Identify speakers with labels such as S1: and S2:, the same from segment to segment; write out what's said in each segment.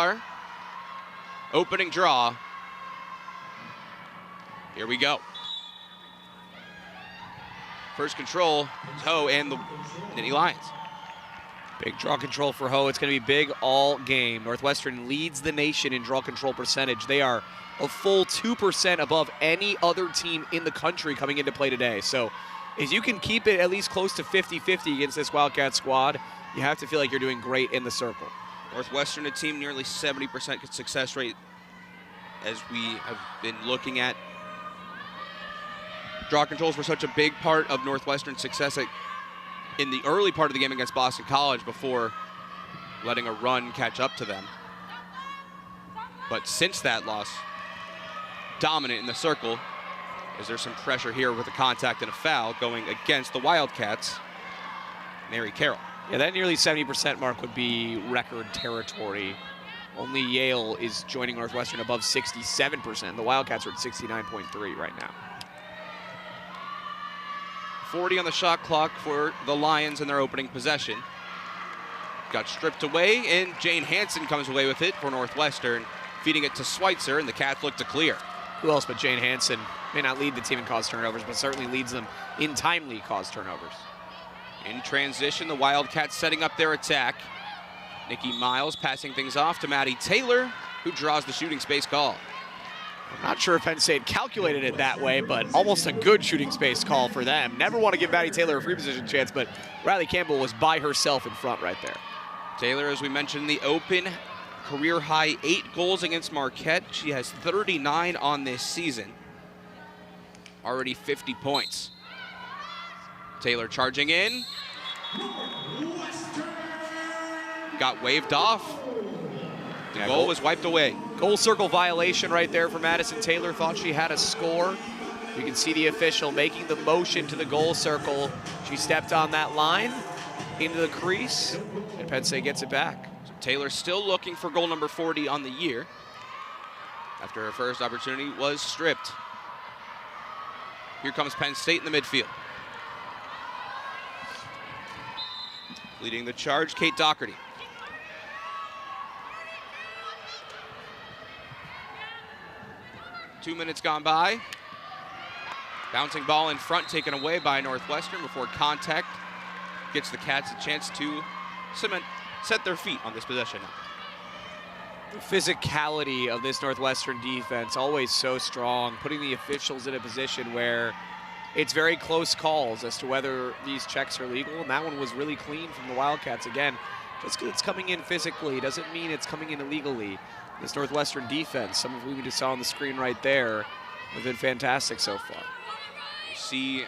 S1: our opening draw. Here we go. First control is Ho and the Nittany Lions.
S2: Big draw control for Ho. It's going to be big all game. Northwestern leads the nation in draw control percentage. They are a full 2% above any other team in the country coming into play today. So if you can keep it at least close to 50-50 against this Wildcat squad, you have to feel like you're doing great in the circle.
S1: Northwestern, a team nearly 70% success rate, as we have been looking at. Draw controls were such a big part of Northwestern's success in the early part of the game against Boston College before letting a run catch up to them. But since that loss, dominant in the circle. Is there some pressure here with a contact and a foul going against the Wildcats? Mary Carroll.
S2: Yeah, that nearly 70% mark would be record territory. Only Yale is joining Northwestern above 67%. The Wildcats are at 69.3 right now.
S1: 40 on the shot clock for the Lions in their opening possession. Got stripped away, and Jane Hansen comes away with it for Northwestern, feeding it to Schweitzer, and the Cats look to clear.
S2: Who else but Jane Hansen? May not lead the team in caused turnovers, but certainly leads them in timely caused turnovers.
S1: In transition, the Wildcats setting up their attack. Nikki Miles passing things off to Maddie Taylor, who draws the shooting space call.
S2: I'm not sure if Penn State calculated it that way, but almost a good shooting space call for them. Never want to give Maddie Taylor a free position chance, but Riley Campbell was by herself in front right there.
S1: Taylor, as we mentioned, the open career high 8 goals against Marquette. She has 39 on this season. Already 50 points. Taylor charging in. Got waved off. The goal was wiped away.
S2: Goal circle violation right there for Madison Taylor. Thought she had a score. You can see the official making the motion to the goal circle. She stepped on that line into the crease, and Penn State gets it back.
S1: So Taylor still looking for goal number 40 on the year after her first opportunity was stripped. Here comes Penn State in the midfield. Leading the charge, Kate Doherty. Two minutes gone by. Bouncing ball in front, taken away by Northwestern before contact gets the Cats a chance to set their feet on this possession.
S2: The physicality of this Northwestern defense, always so strong, putting the officials in a position where it's very close calls as to whether these checks are legal, and that one was really clean from the Wildcats. Again, just because it's coming in physically doesn't mean it's coming in illegally. This Northwestern defense, some of whom we just saw on the screen right there, have been fantastic so far.
S1: See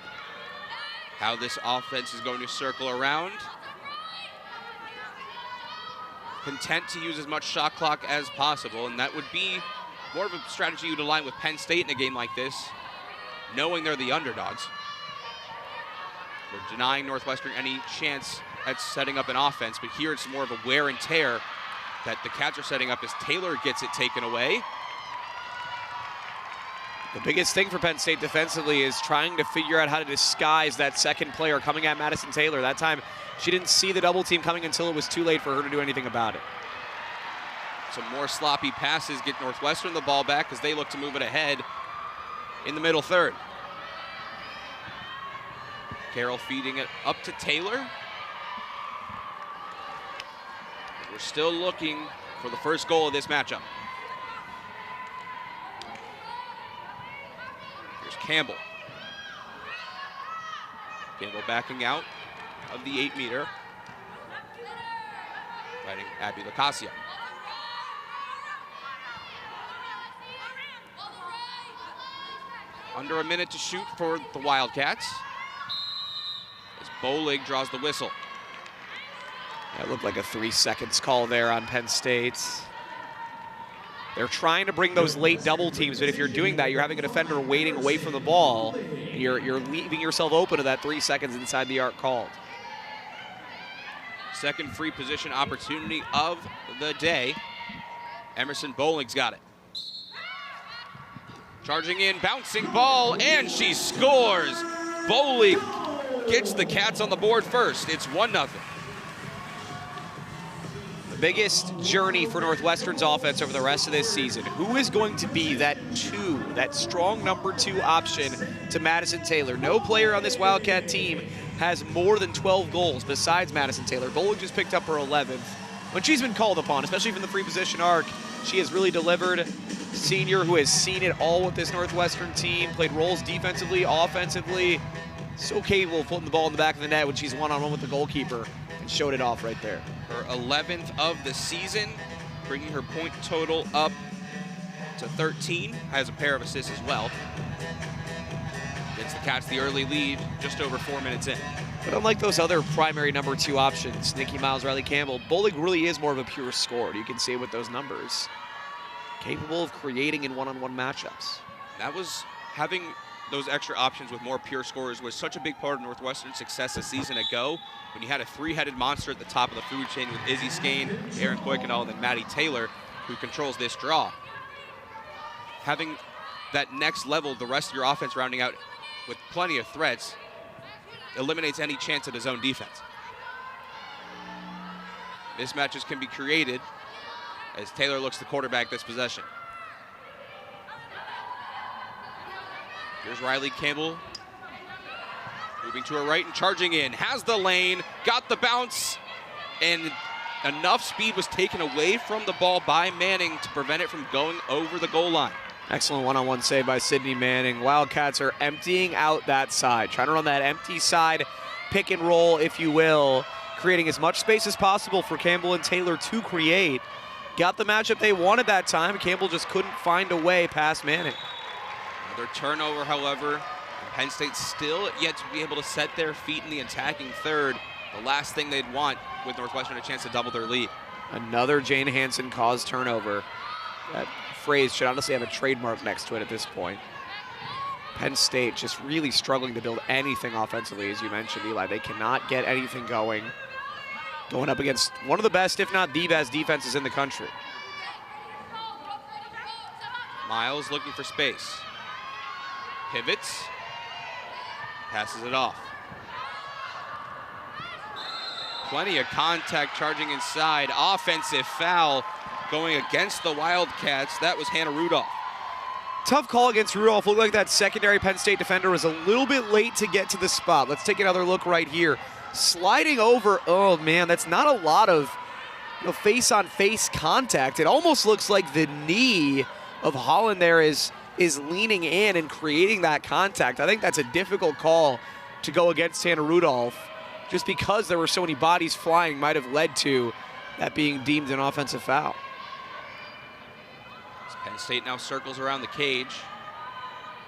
S1: how this offense is going to circle around. Content to use as much shot clock as possible, and that would be more of a strategy you'd align with Penn State in a game like this, knowing they're the underdogs. They're denying Northwestern any chance at setting up an offense, but here it's more of a wear and tear that the Cats are setting up as Taylor gets it taken away.
S2: The biggest thing for Penn State defensively is trying to figure out how to disguise that second player coming at Madison Taylor. That time, she didn't see the double team coming until it was too late for her to do anything about it.
S1: Some more sloppy passes get Northwestern the ball back as they look to move it ahead in the middle third. Carroll feeding it up to Taylor. We're still looking for the first goal of this matchup. Here's Campbell. Campbell backing out of the 8-meter. Fighting Abby Lacasia. Under a minute to shoot for the Wildcats as Bolig draws the whistle.
S2: That looked like a 3 seconds call there on Penn State. They're trying to bring those late double teams, but if you're doing that, you're having a defender waiting away from the ball. You're leaving yourself open to that 3 seconds inside the arc called.
S1: Second free position opportunity of the day. Emerson Bolig's got it. Charging in, bouncing ball, and she scores. Bolig gets the Cats on the board first. It's 1-0.
S2: biggest journey for Northwestern's offense over the rest of this season. Who is going to be that that strong number 2 option to Madison Taylor? No player on this Wildcat team has more than 12 goals besides Madison Taylor. Bowling just picked up her 11th. When she's been called upon, especially from the free position arc, she has really delivered. Senior who has seen it all with this Northwestern team, played roles defensively, offensively. So capable of putting the ball in the back of the net when she's one-on-one with the goalkeeper, and showed it off right there.
S1: Her 11th of the season, bringing her point total up to 13. Has a pair of assists as well. Gets the Cats the early lead just over 4 minutes in.
S2: But unlike those other primary number 2 options, Nikki Miles, Riley Campbell, Bowling really is more of a pure scorer. You can see it with those numbers. Capable of creating in one-on-one matchups.
S1: That was having those extra options with more pure scorers was such a big part of Northwestern's success a season ago when you had a 3-headed monster at the top of the food chain with Izzy Skane, Aaron Kuykendall, and then Maddie Taylor, who controls this draw. Having that next level, the rest of your offense rounding out with plenty of threats, eliminates any chance at a zone defense. Mismatches can be created as Taylor looks to quarterback this possession. Here's Riley Campbell, moving to her right and charging in. Has the lane, got the bounce, and enough speed was taken away from the ball by Manning to prevent it from going over the goal line.
S2: Excellent one-on-one save by Sydney Manning. Wildcats are emptying out that side, trying to run that empty side pick and roll, if you will, creating as much space as possible for Campbell and Taylor to create. Got the matchup they wanted that time. Campbell just couldn't find a way past Manning.
S1: Another turnover, however. Penn State still yet to be able to set their feet in the attacking third. The last thing they'd want with Northwestern a chance to double their lead.
S2: Another Jane Hansen caused turnover. That phrase should honestly have a trademark next to it at this point. Penn State just really struggling to build anything offensively, as you mentioned, Eli. They cannot get anything going. Going up against one of the best, if not the best, defenses in the country.
S1: Miles looking for space. Pivots. Passes it off. Plenty of contact charging inside. Offensive foul going against the Wildcats. That was Hannah Rudolph.
S2: Tough call against Rudolph. Looked like that secondary Penn State defender was a little bit late to get to the spot. Let's take another look right here. Sliding over, oh man, that's not a lot of face-on-face contact. It almost looks like the knee of Holland there is leaning in and creating that contact. I think that's a difficult call to go against Hannah Rudolph, just because there were so many bodies flying might have led to that being deemed an offensive foul.
S1: Penn State now circles around the cage.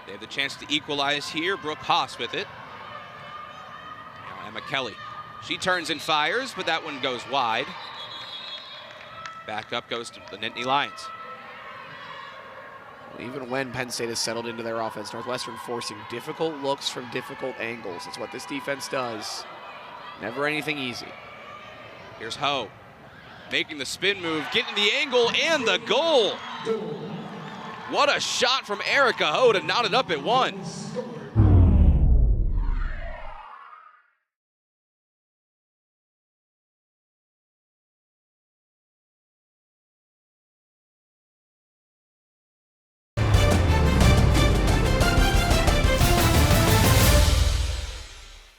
S1: They have the chance to equalize here. Brooke Haas with it. Now Emma Kelly. She turns and fires, but that one goes wide. Back up goes to the Nittany Lions.
S2: Even when Penn State has settled into their offense, Northwestern forcing difficult looks from difficult angles. That's what this defense does. Never anything easy.
S1: Here's Ho, making the spin move, getting the angle and the goal. What a shot from Erica Ho to knot it up at 1.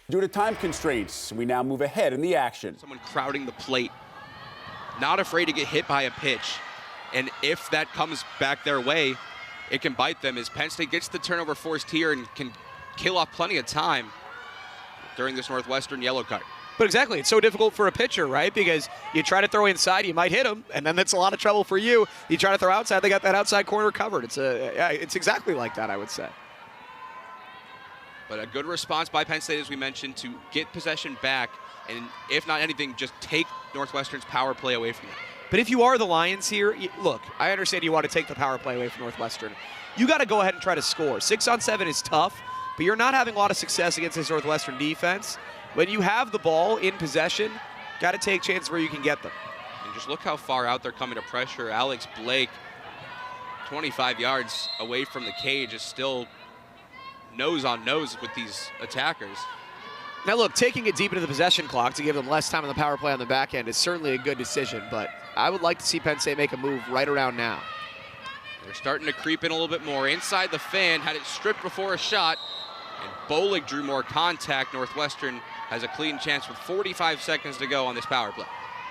S3: Due to time constraints, we now move ahead in the action.
S1: Someone crowding the plate, not afraid to get hit by a pitch. And if that comes back their way, it can bite them as Penn State gets the turnover forced here and can kill off plenty of time during this Northwestern yellow card.
S2: But exactly, it's so difficult for a pitcher, right? Because you try to throw inside, you might hit them, and then that's a lot of trouble for you. You try to throw outside, they got that outside corner covered. It's exactly like that, I would say.
S1: But a good response by Penn State, as we mentioned, to get possession back, and if not anything, just take Northwestern's power play away from them.
S2: But if you are the Lions here, look, I understand you want to take the power play away from Northwestern. You got to go ahead and try to score. 6-on-7 is tough, but you're not having a lot of success against this Northwestern defense. When you have the ball in possession, got to take chances where you can get them.
S1: And just look how far out they're coming to pressure. Alex Blake, 25 yards away from the cage, is still nose on nose with these attackers.
S2: Now look, taking it deep into the possession clock to give them less time on the power play on the back end is certainly a good decision, but I would like to see Penn State make a move right around now.
S1: They're starting to creep in a little bit more. Inside the fan, had it stripped before a shot, and Bolig drew more contact. Northwestern has a clean chance with 45 seconds to go on this power play.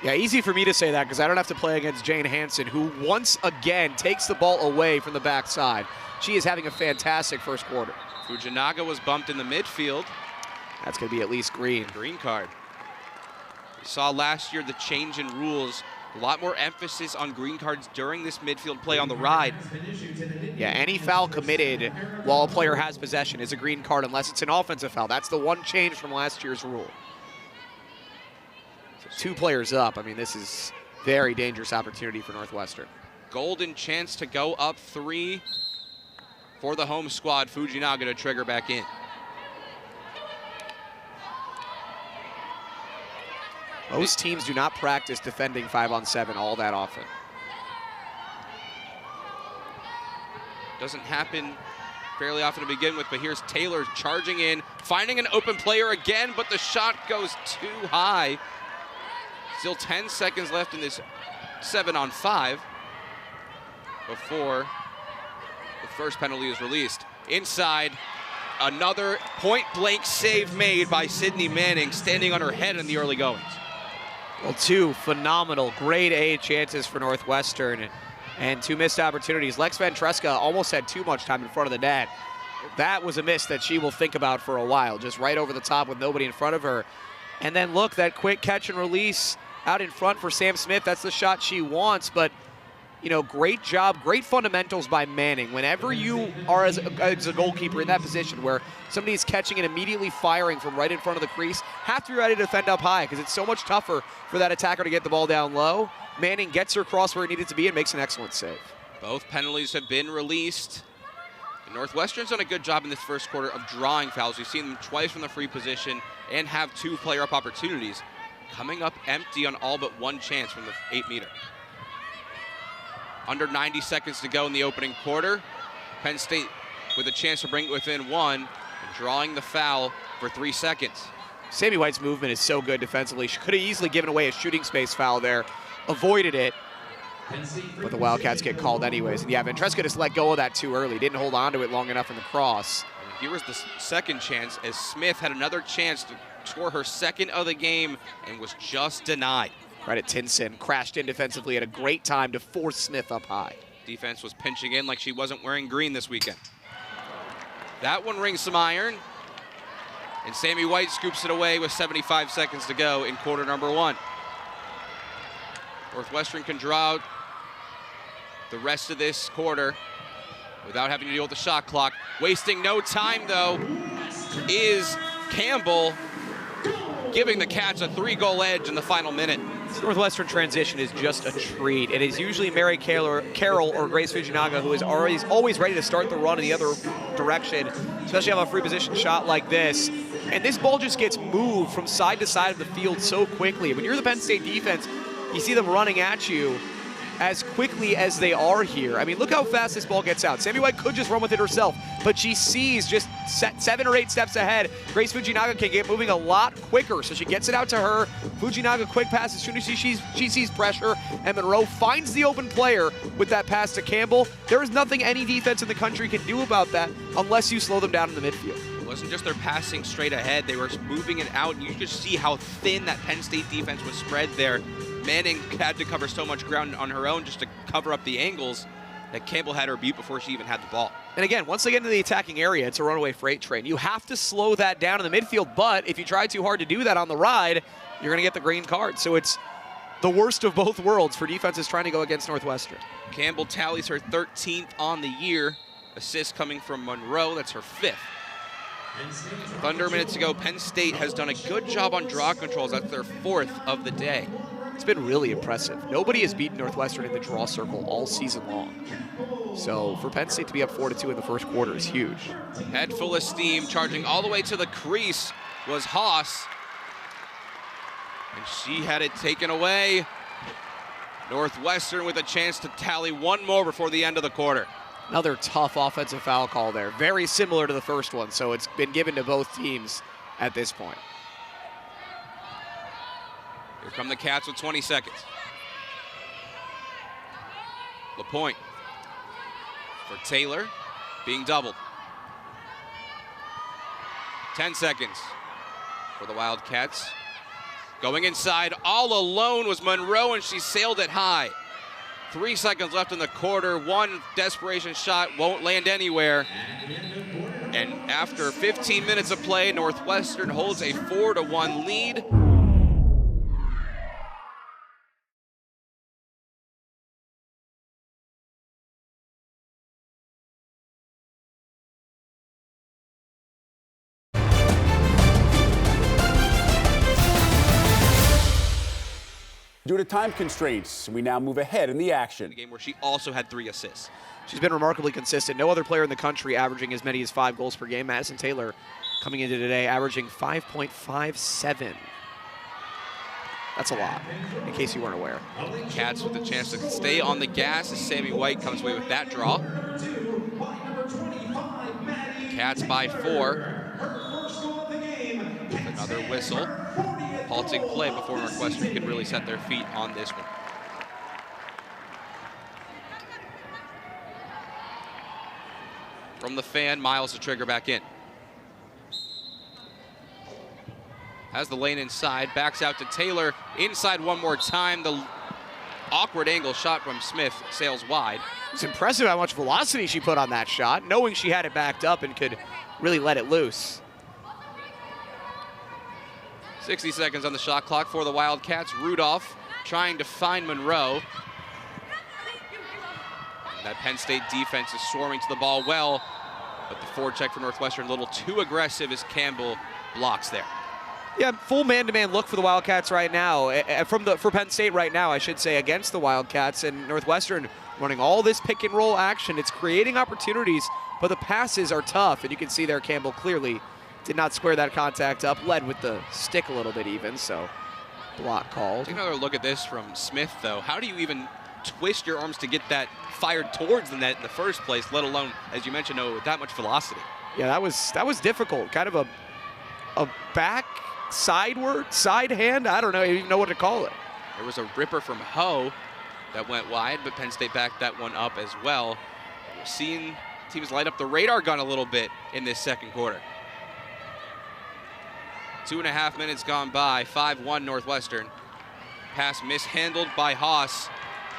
S2: Yeah, easy for me to say that because I don't have to play against Jane Hansen, who once again takes the ball away from the backside. She is having a fantastic first quarter.
S1: Fujinaga was bumped in the midfield.
S2: That's going to be at least green.
S1: Green card. We saw last year the change in rules. A lot more emphasis on green cards during this midfield play on the ride.
S2: Yeah, any foul committed while a player has possession is a green card unless it's an offensive foul. That's the one change from last year's rule. So 2 players up. I mean, this is very dangerous opportunity for Northwestern.
S1: Golden chance to go up 3 for the home squad. Fujinaga to trigger back in.
S2: Most teams do not practice defending 5-on-7 all that often.
S1: Doesn't happen fairly often to begin with, but here's Taylor charging in, finding an open player again, but the shot goes too high. Still 10 seconds left in this 7-on-5 before the first penalty is released. Inside, another point-blank save made by Sydney Manning, standing on her head in the early goings.
S2: Well, 2 phenomenal grade A chances for Northwestern and 2 missed opportunities. Lex Ventresca almost had too much time in front of the net. That was a miss that she will think about for a while, just right over the top with nobody in front of her. And then look, that quick catch and release out in front for Sam Smith. That's the shot she wants, but you know, great job, great fundamentals by Manning. Whenever you are as a goalkeeper in that position where somebody's catching and immediately firing from right in front of the crease, have to be ready to defend up high because it's so much tougher for that attacker to get the ball down low. Manning gets her across where it needed to be and makes an excellent save.
S1: Both penalties have been released. Northwestern's done a good job in this first quarter of drawing fouls. We've seen them twice from the free position and have 2 player-up opportunities. Coming up empty on all but 1 chance from the 8-meter. Under 90 seconds to go in the opening quarter. Penn State with a chance to bring it within 1 and drawing the foul for 3 seconds.
S2: Sammy White's movement is so good defensively. She could have easily given away a shooting space foul there, avoided it, but the Wildcats get called anyways. And yeah, Ventresca just let go of that too early. Didn't hold on to it long enough in the cross.
S1: And here was the second chance as Smith had another chance to score her 2nd of the game and was just denied.
S2: Right at Tinson, crashed in defensively at a great time to force Smith up high.
S1: Defense was pinching in like she wasn't wearing green this weekend. That one rings some iron. And Sammy White scoops it away with 75 seconds to go in quarter number 1. Northwestern can draw out the rest of this quarter without having to deal with the shot clock. Wasting no time, though, is Campbell, giving the Cats a 3-goal edge in the final minute.
S2: This Northwestern transition is just a treat. It is usually Mary Carroll or Grace Fujinaga who is always ready to start the run in the other direction, especially on a free position shot like this. And this ball just gets moved from side to side of the field so quickly. When you're the Penn State defense, you see them running at you as quickly as they are here. I mean, look how fast this ball gets out. Sammy White could just run with it herself, but she sees just 7 or 8 steps ahead. Grace Fujinaga can get moving a lot quicker, so she gets it out to her. Fujinaga quick pass as soon as she sees pressure, and Monroe finds the open player with that pass to Campbell. There is nothing any defense in the country can do about that unless you slow them down in the midfield.
S1: It wasn't just their passing straight ahead, they were moving it out, and you could see how thin that Penn State defense was spread there. Manning had to cover so much ground on her own just to cover up the angles that Campbell had her beat before she even had the ball.
S2: And again, once they get into the attacking area, it's a runaway freight train. You have to slow that down in the midfield, but if you try too hard to do that on the ride, you're going to get the green card. So it's the worst of both worlds for defenses trying to go against Northwestern.
S1: Campbell tallies her 13th on the year. Assist coming from Monroe, that's her 5th. With under minutes to go, Penn State has done a good job on draw controls. That's their 4th of the day.
S2: It's been really impressive. Nobody has beaten Northwestern in the draw circle all season long. So for Penn State to be up 4-2 in the first quarter is huge.
S1: Head full of steam, charging all the way to the crease was Haas. And she had it taken away. Northwestern with a chance to tally 1 more before the end of the quarter.
S2: Another tough offensive foul call there. Very similar to the first one, so it's been given to both teams at this point.
S1: Here come the Cats with 20 seconds. LaPointe for Taylor, being doubled. 10 seconds for the Wildcats. Going inside, all alone was Monroe, and she sailed it high. 3 seconds left in the quarter. One desperation shot won't land anywhere. And after 15 minutes of play, Northwestern holds a 4-1 lead.
S3: Due to time constraints, we now move ahead in the action.
S1: A game where she also had 3 assists.
S2: She's been remarkably consistent. No other player in the country averaging as many as 5 goals per game. Madison Taylor coming into today averaging 5.57. That's a lot, in case you weren't aware.
S1: Cats with a chance to stay on the gas as Sammy White comes away with that draw. Cats by 4. With another whistle. Halting play before Northwestern can really set their feet on this one. From the fan, Miles to trigger back in. Has the lane inside, backs out to Taylor. Inside one more time. The awkward angle shot from Smith sails wide.
S2: It's impressive how much velocity she put on that shot, knowing she had it backed up and could really let it loose.
S1: 60 seconds on the shot clock for the Wildcats. Rudolph trying to find Monroe. That Penn State defense is swarming to the ball well, but the forecheck for Northwestern a little too aggressive as Campbell blocks there.
S2: Yeah, full man-to-man look for the Wildcats right now. For Penn State right now, I should say, against the Wildcats, and Northwestern running all this pick and roll action. It's creating opportunities, but the passes are tough, and you can see there Campbell clearly did not square that contact up, led with the stick a little bit even, so block called.
S1: Take another look at this from Smith, though. How do you even twist your arms to get that fired towards the net in the first place, let alone, as you mentioned, with that much velocity?
S2: Yeah, that was difficult. Kind of a back sideward, side hand. I don't even know what to call it.
S1: There was a ripper from Ho that went wide, but Penn State backed that one up as well. We're seeing teams light up the radar gun a little bit in this second quarter. 2.5 minutes gone by, 5-1 Northwestern. Pass mishandled by Haas.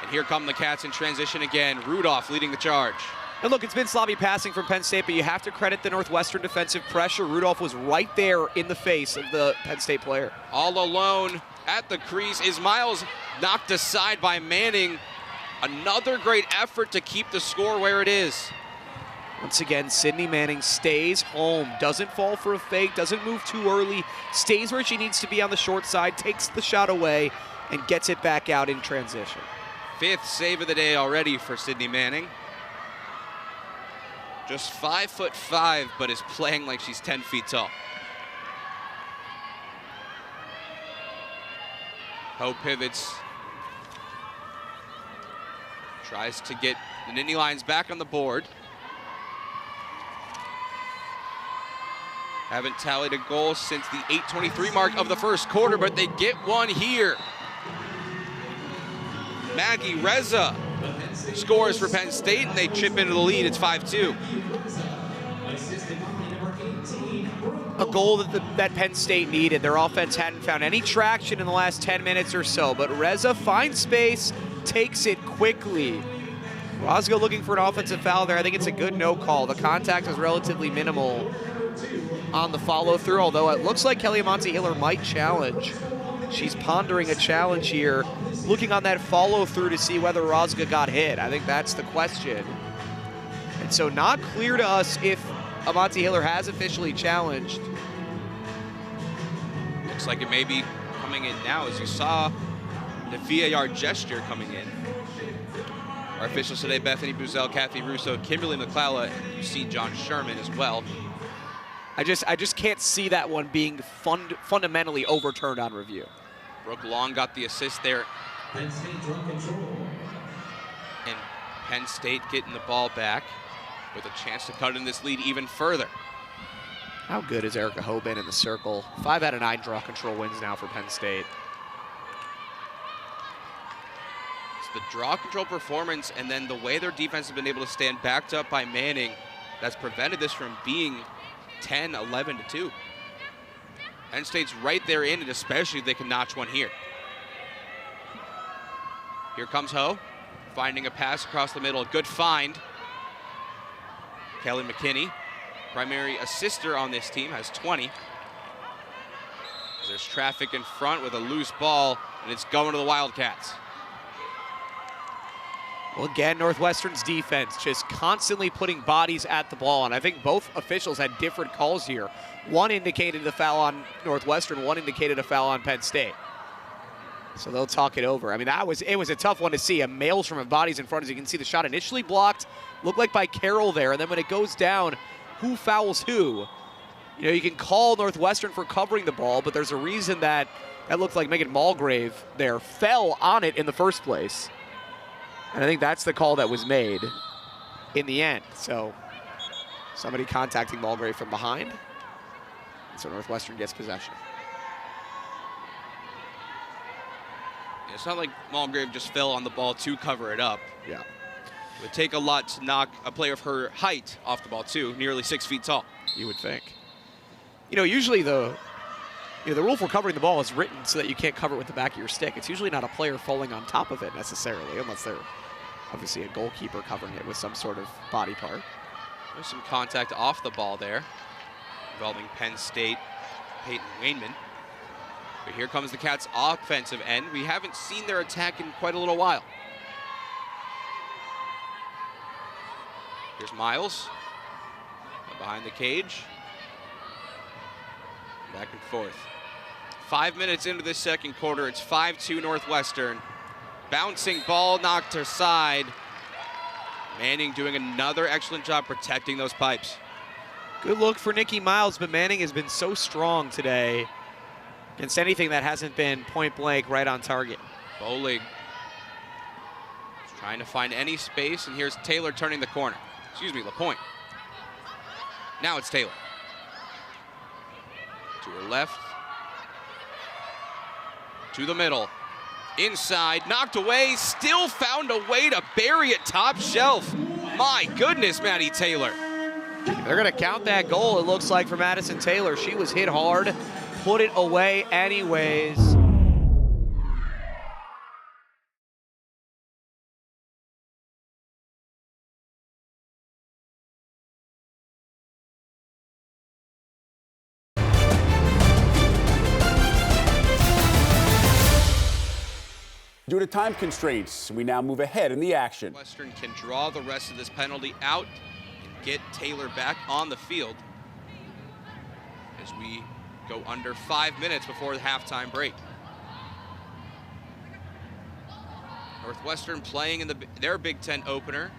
S1: And here come the Cats in transition again. Rudolph leading the charge.
S2: And look, it's been sloppy passing from Penn State, but you have to credit the Northwestern defensive pressure. Rudolph was right there in the face of the Penn State player.
S1: All alone at the crease is Miles, knocked aside by Manning. Another great effort to keep the score where it is.
S2: Once again, Sydney Manning stays home, doesn't fall for a fake, doesn't move too early, stays where she needs to be on the short side, takes the shot away, and gets it back out in transition.
S1: 5th save of the day already for Sydney Manning. Just 5'5", but is playing like she's 10 feet tall. Ho pivots. Tries to get the Nittany Lions back on the board. Haven't tallied a goal since the 8:23 mark of the first quarter, but they get one here. Maggie Reza scores for Penn State, and they chip into the lead. It's 5-2.
S2: A goal that Penn State needed. Their offense hadn't found any traction in the last 10 minutes or so, but Reza finds space, takes it quickly. Roscoe looking for an offensive foul there. I think it's a good no call. The contact was relatively minimal on the follow-through, although it looks like Kelly Monty-Hiller might challenge. She's pondering a challenge here, looking on that follow-through to see whether Rosga got hit. I think that's the question. And so not clear to us if Monty-Hiller has officially challenged.
S1: Looks like it may be coming in now, as you saw the VAR gesture coming in. Our officials today, Bethany Buzel, Kathy Russo, Kimberly McClellan, and you see John Sherman as well.
S2: I just can't see that one being fundamentally overturned on review.
S1: Brooke Long got the assist there. And Penn State getting the ball back with a chance to cut in this lead even further.
S2: How good is Erica Ho been in the circle? 5 out of 9 draw control wins now for Penn State.
S1: the draw control performance and then the way their defense has been able to stand backed up by Manning that's prevented this from being 10, 11 to 2. Penn State's right there in it, especially if they can notch one here. Here comes Ho, finding a pass across the middle. Good find. Kelly McKinney, primary assister on this team, has 20. There's traffic in front with a loose ball, and it's going to the Wildcats.
S2: Well, again, Northwestern's defense just constantly putting bodies at the ball, and I think both officials had different calls here. One indicated a foul on Northwestern, one indicated a foul on Penn State. So they'll talk it over. I mean, it was a tough one to see. A maelstrom of bodies in front. As you can see, the shot initially blocked, looked like by Carroll there, and then when it goes down, who fouls who? You know, you can call Northwestern for covering the ball, but there's a reason that looked like Megan Mulgrave there fell on it in the first place. And I think that's the call that was made in the end. So somebody contacting Mulgrave from behind. So Northwestern gets possession.
S1: It's not like Mulgrave just fell on the ball to cover it up.
S2: Yeah.
S1: It would take a lot to knock a player of her height off the ball, too, nearly 6 feet tall.
S2: You would think. You know, usually the rule for covering the ball is written so that you can't cover it with the back of your stick. It's usually not a player falling on top of it necessarily, unless they're obviously a goalkeeper covering it with some sort of body part.
S1: There's some contact off the ball there involving Penn State, Peyton Wainman. But here comes the Cats' offensive end. We haven't seen their attack in quite a little while. Here's Miles behind the cage. Back and forth. 5 minutes into this second quarter, it's 5-2 Northwestern. Bouncing ball knocked aside. Manning doing another excellent job protecting those pipes.
S2: Good look for Nikki Miles, but Manning has been so strong today against anything that hasn't been point blank right on target.
S1: Bowling trying to find any space, and here's Taylor turning the corner. Excuse me, LaPointe. Now it's Taylor. To her left. To the middle. Inside, knocked away, still found a way to bury it top shelf. My goodness, Maddie Taylor.
S2: They're gonna count that goal, it looks like, for Madison Taylor. She was hit hard, put it away anyways.
S3: Due to time constraints, we now move ahead in the action.
S1: Western can draw the rest of this penalty out and get Taylor back on the field as we go under 5 minutes before the halftime break. Northwestern playing in their Big Ten opener.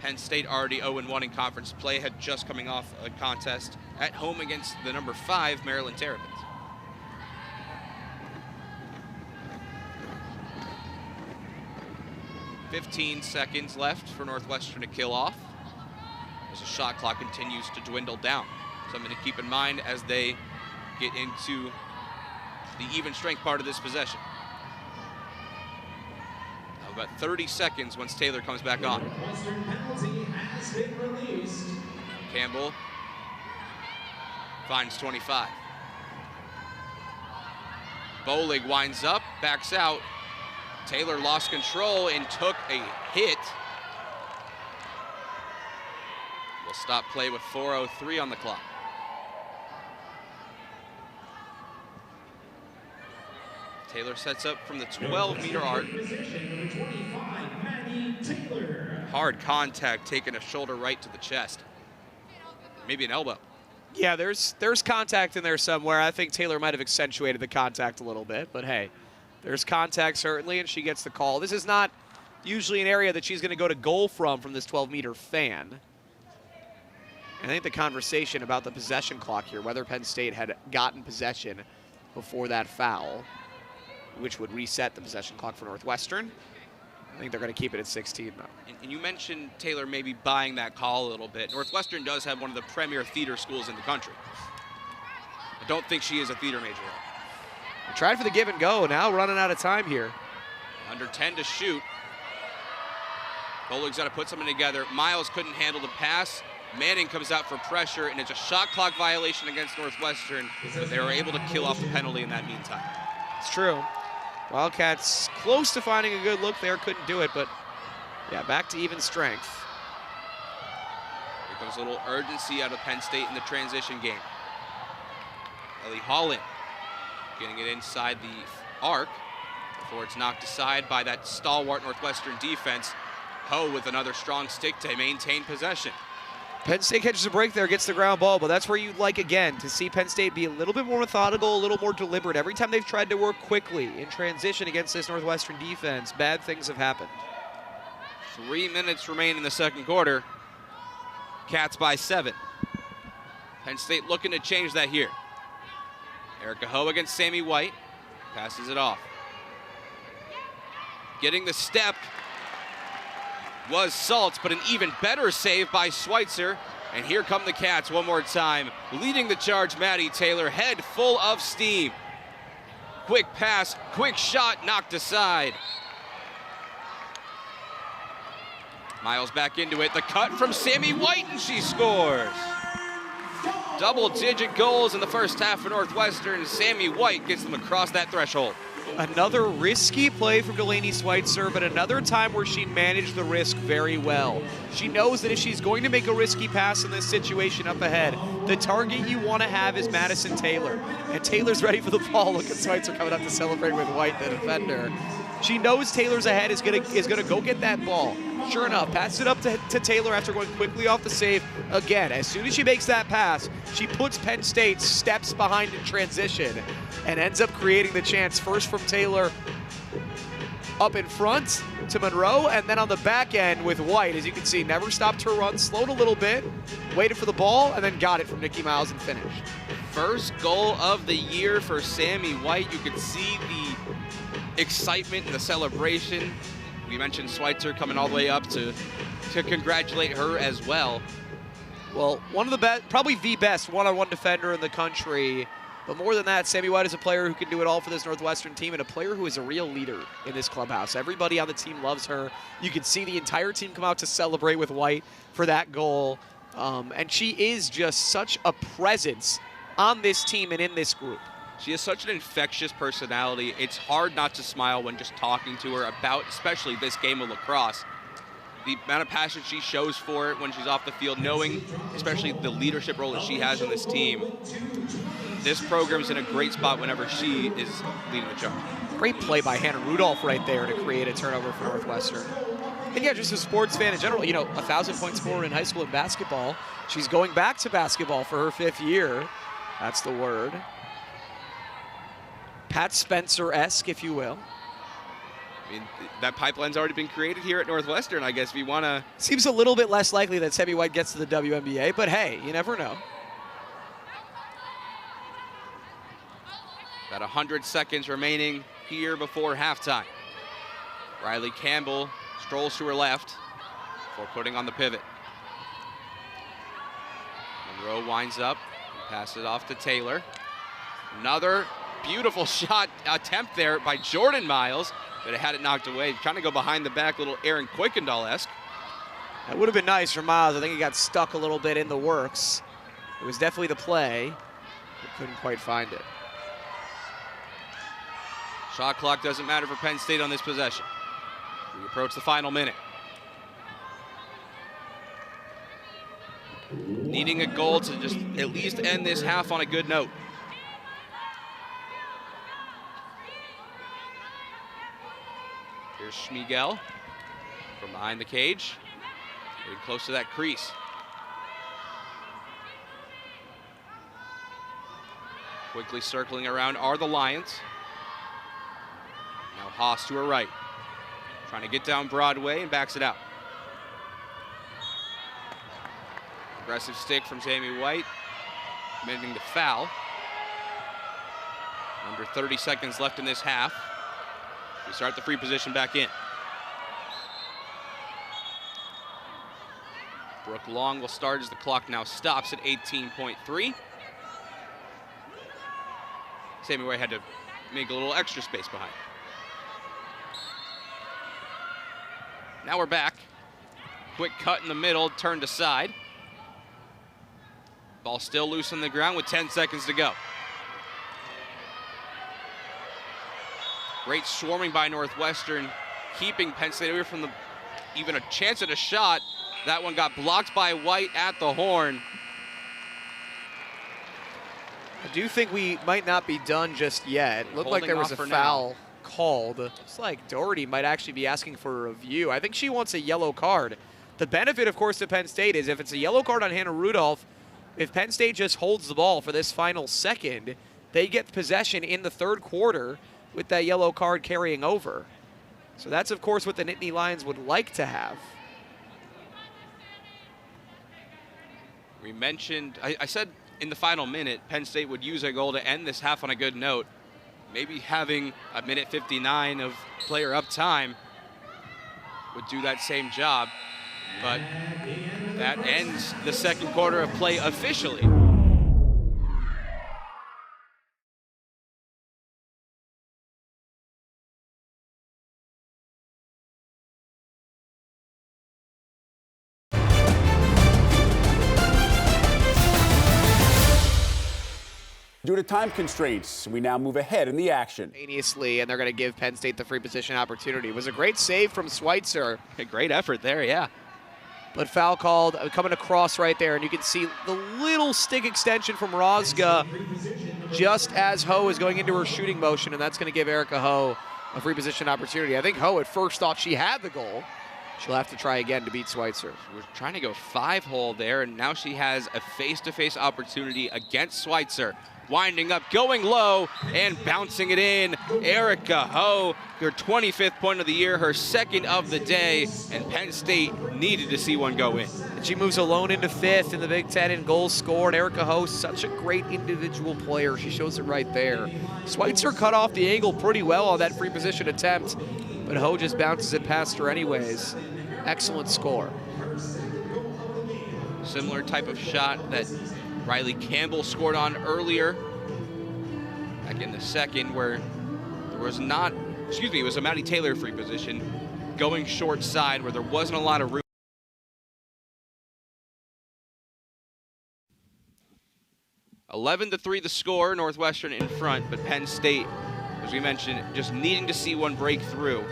S1: Penn State already 0-1 in conference play, had just coming off a contest at home against the number 5 Maryland Terrapins. "15 seconds left for Northwestern to kill off as the shot clock continues to dwindle down. Something to keep in mind as they get into the even strength part of this possession. Now about 30 seconds once Taylor comes back on.
S4: Northwestern penalty has been released.
S1: Campbell finds 25. Bowling winds up, backs out. Taylor lost control and took a hit. We'll stop play with 4:03 on the clock. Taylor sets up from the 12-meter arc.
S4: Position number 25, Maddie Taylor.
S1: Hard contact, taking a shoulder right to the chest. Maybe an elbow.
S2: Yeah, there's contact in there somewhere. I think Taylor might have accentuated the contact a little bit, but hey, there's contact certainly, and she gets the call. This is not usually an area that she's going to go to goal from this 12-meter fan. And I think the conversation about the possession clock here, whether Penn State had gotten possession before that foul, which would reset the possession clock for Northwestern. I think they're going to keep it at 16, though.
S1: And you mentioned Taylor maybe buying that call a little bit. Northwestern does have one of the premier theater schools in the country. I don't think she is a theater major.
S2: They tried for the give and go, now running out of time here.
S1: Under 10 to shoot. Bolig's got to put something together. Miles couldn't handle the pass. Manning comes out for pressure, and it's a shot clock violation against Northwestern, but they were able to kill off the penalty in that meantime.
S2: It's true. Wildcats close to finding a good look there, couldn't do it, but yeah, back to even strength.
S1: Here comes a little urgency out of Penn State in the transition game. Ellie Holland getting it inside the arc before it's knocked aside by that stalwart Northwestern defense. Ho with another strong stick to maintain possession.
S2: Penn State catches a break there, gets the ground ball, but that's where you'd like, again, to see Penn State be a little bit more methodical, a little more deliberate. Every time they've tried to work quickly in transition against this Northwestern defense, bad things have happened.
S1: 3 minutes remain in the second quarter. Cats by 7. Penn State looking to change that here. Erica Ho against Sammy White. Passes it off. Getting the step was Saltz, but an even better save by Schweitzer. And here come the Cats one more time. Leading the charge, Maddie Taylor, head full of steam. Quick pass, quick shot, knocked aside. Miles back into it. The cut from Sammy White, and she scores. Double-digit goals in the first half for Northwestern. Sammy White gets them across that threshold.
S2: Another risky play from Delaney Schweitzer, but another time where she managed the risk very well. She knows that if she's going to make a risky pass in this situation up ahead, the target you want to have is Madison Taylor. And Taylor's ready for the ball. Look at Schweitzer coming up to celebrate with White, the defender. She knows Taylor's ahead is gonna go get that ball. Sure enough, pass it up to Taylor after going quickly off the save. Again, as soon as she makes that pass, she puts Penn State steps behind in transition and ends up creating the chance first from Taylor up in front to Monroe, and then on the back end with White. As you can see, never stopped her run, slowed a little bit, waited for the ball, and then got it from Nikki Miles and finished.
S1: First goal of the year for Sammy White. You could see the excitement and the celebration. We mentioned Schweitzer coming all the way up to congratulate her as well.
S2: Well, one of the best, probably the best one-on-one defender in the country. But more than that, Sammy White is a player who can do it all for this Northwestern team and a player who is a real leader in this clubhouse. Everybody on the team loves her. You can see the entire team come out to celebrate with White for that goal. And she is just such a presence on this team and in this group.
S1: She has such an infectious personality. It's hard not to smile when just talking to her about, especially this game of lacrosse. The amount of passion she shows for it when she's off the field, knowing especially the leadership role that she has in this team. This program's in a great spot whenever she is leading the charge.
S2: Great play by Hannah Rudolph right there to create a turnover for Northwestern. And yeah, just a sports fan in general, you know, 1,000-point scorer in high school in basketball. She's going back to basketball for her 5th year. That's the word. Pat Spencer-esque, if you will.
S1: I mean, that pipeline's already been created here at Northwestern, I guess, if you want to.
S2: Seems a little bit less likely that Sammy White gets to the WNBA, but hey, you never know.
S1: About 100 seconds remaining here before halftime. Riley Campbell strolls to her left before putting on the pivot. Monroe winds up, passes it off to Taylor. Another beautiful shot attempt there by Jordan Miles, but it had it knocked away. Trying to go behind the back, little Aaron Kuykendall-esque.
S2: That would have been nice for Miles. I think he got stuck a little bit in the works. It was definitely the play, but couldn't quite find it.
S1: Shot clock doesn't matter for Penn State on this possession. We approach the final minute. Needing a goal to just at least end this half on a good note. Here's Schmigel from behind the cage, getting close to that crease. Quickly circling around are the Lions. Now Haas to her right, trying to get down Broadway and backs it out. Aggressive stick from Sammy White, committing the foul. Under 30 seconds left in this half. We start the free position back in. Brooke Long will start as the clock now stops at 18.3. Sammy White had to make a little extra space behind. Now we're back. Quick cut in the middle, turned aside. Ball still loose on the ground with 10 seconds to go. Great swarming by Northwestern, keeping Penn State away from even a chance at a shot. That one got blocked by White at the horn.
S2: I do think we might not be done just yet. Looked like there was a foul called. Looks like Doherty might actually be asking for a review. I think she wants a yellow card. The benefit, of course, to Penn State is if it's a yellow card on Hannah Rudolph, if Penn State just holds the ball for this final second, they get possession in the third quarter with that yellow card carrying over. So that's, of course, what the Nittany Lions would like to have.
S1: We mentioned, I said in the final minute, Penn State would use a goal to end this half on a good note. Maybe having a minute 59 of player up time would do that same job. But that ends the second quarter of play officially.
S3: Due to time constraints, we now move ahead in the action.
S2: And they're going to give Penn State the free position opportunity. It was a great save from Schweitzer.
S1: A great effort there, yeah.
S2: But foul called, coming across right there, and you can see the little stick extension from Rozga just as Ho is going into her shooting motion, and that's going to give Erica Ho a free position opportunity. I think Ho at first thought she had the goal. She'll have to try again to beat Schweitzer.
S1: She was trying to go 5-hole there, and now she has a face-to-face opportunity against Schweitzer. Winding up, going low, and bouncing it in. Erica Ho, her 25th point of the year, her second of the day, and Penn State needed to see one go in.
S2: And she moves alone into 5th in the Big Ten in goals scored. Erica Ho, such a great individual player. She shows it right there. Schweitzer cut off the angle pretty well on that free position attempt, but Ho just bounces it past her anyways. Excellent score.
S1: Similar type of shot that Riley Campbell scored on earlier, back in the second, where there was not, it was a Madison Taylor free position, going short side where there wasn't a lot of room. (11-3) the score, Northwestern in front, but Penn State, as we mentioned, just needing to see one break through,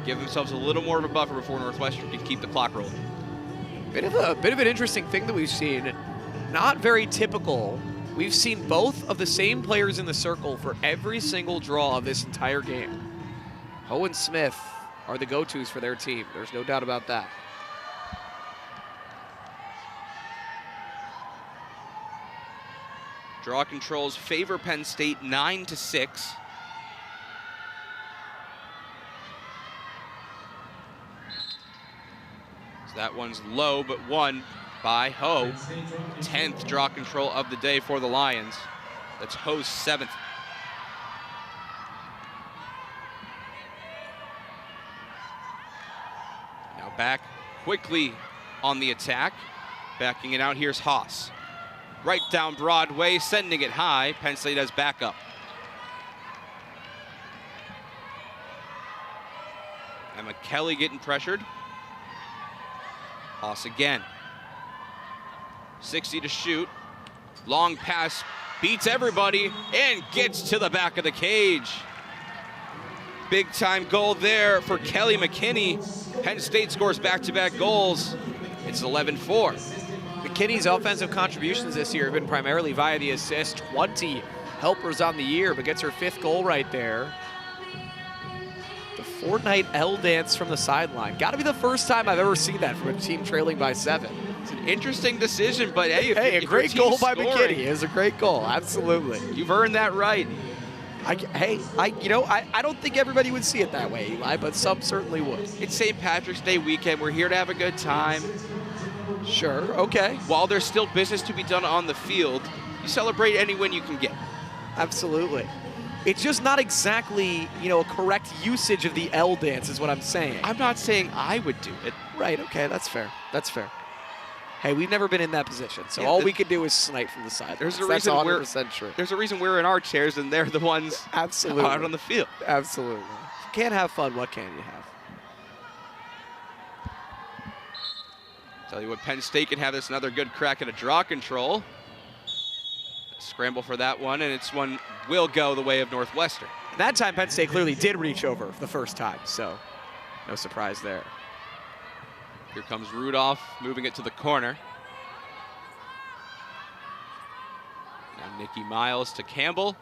S1: give themselves a little more of a buffer before Northwestern can keep the clock rolling.
S2: Bit of an interesting thing that we've seen. Not very typical. We've seen both of the same players in the circle for every single draw of this entire game. Ho and Smith are the go-tos for their team. There's no doubt about that.
S1: Draw controls favor Penn State 9-6. So that one's low, but won by Ho. 10th draw control of the day for the Lions. That's Ho's 7th. Now back quickly on the attack. Backing it out, here's Haas. Right down Broadway, sending it high. Penn State has backup. Emma Kelly getting pressured. Haas again. 60 to shoot. Long pass, beats everybody, and gets to the back of the cage. Big time goal there for Kelly McKinney. Penn State scores back-to-back goals. It's 11-4.
S2: McKinney's offensive contributions this year have been primarily via the assist. 20 helpers on the year, but gets her 5th goal right there. The Fortnite L dance from the sideline. Got to be the first time I've ever seen that from a team trailing by 7.
S1: It's an interesting decision, but hey,
S2: a great goal by McKinney. It was a great goal, absolutely.
S1: You've earned that right.
S2: I don't think everybody would see it that way, Eli, but some certainly would.
S1: It's St. Patrick's Day weekend. We're here to have a good time.
S2: Sure, okay.
S1: While there's still business to be done on the field, you celebrate any win you can get.
S2: Absolutely. It's just not exactly, a correct usage of the L dance is what I'm saying.
S1: I'm not saying I would do it.
S2: Right, okay, that's fair. That's fair. Hey, we've never been in that position, so all we can do is snipe from the side.
S1: There's a reason
S2: that's 100% true.
S1: There's a reason we're in our chairs and they're the ones
S2: Absolutely.
S1: out on the field.
S2: Absolutely. If you can't have fun, what can you have?
S1: Tell you what, Penn State can have this another good crack at a draw control. Scramble for that one, and it's one will go the way of Northwestern.
S2: That time, Penn State clearly did reach over the first time, so no surprise there.
S1: Here comes Rudolph, moving it to the corner. Now Nikki Miles to Campbell.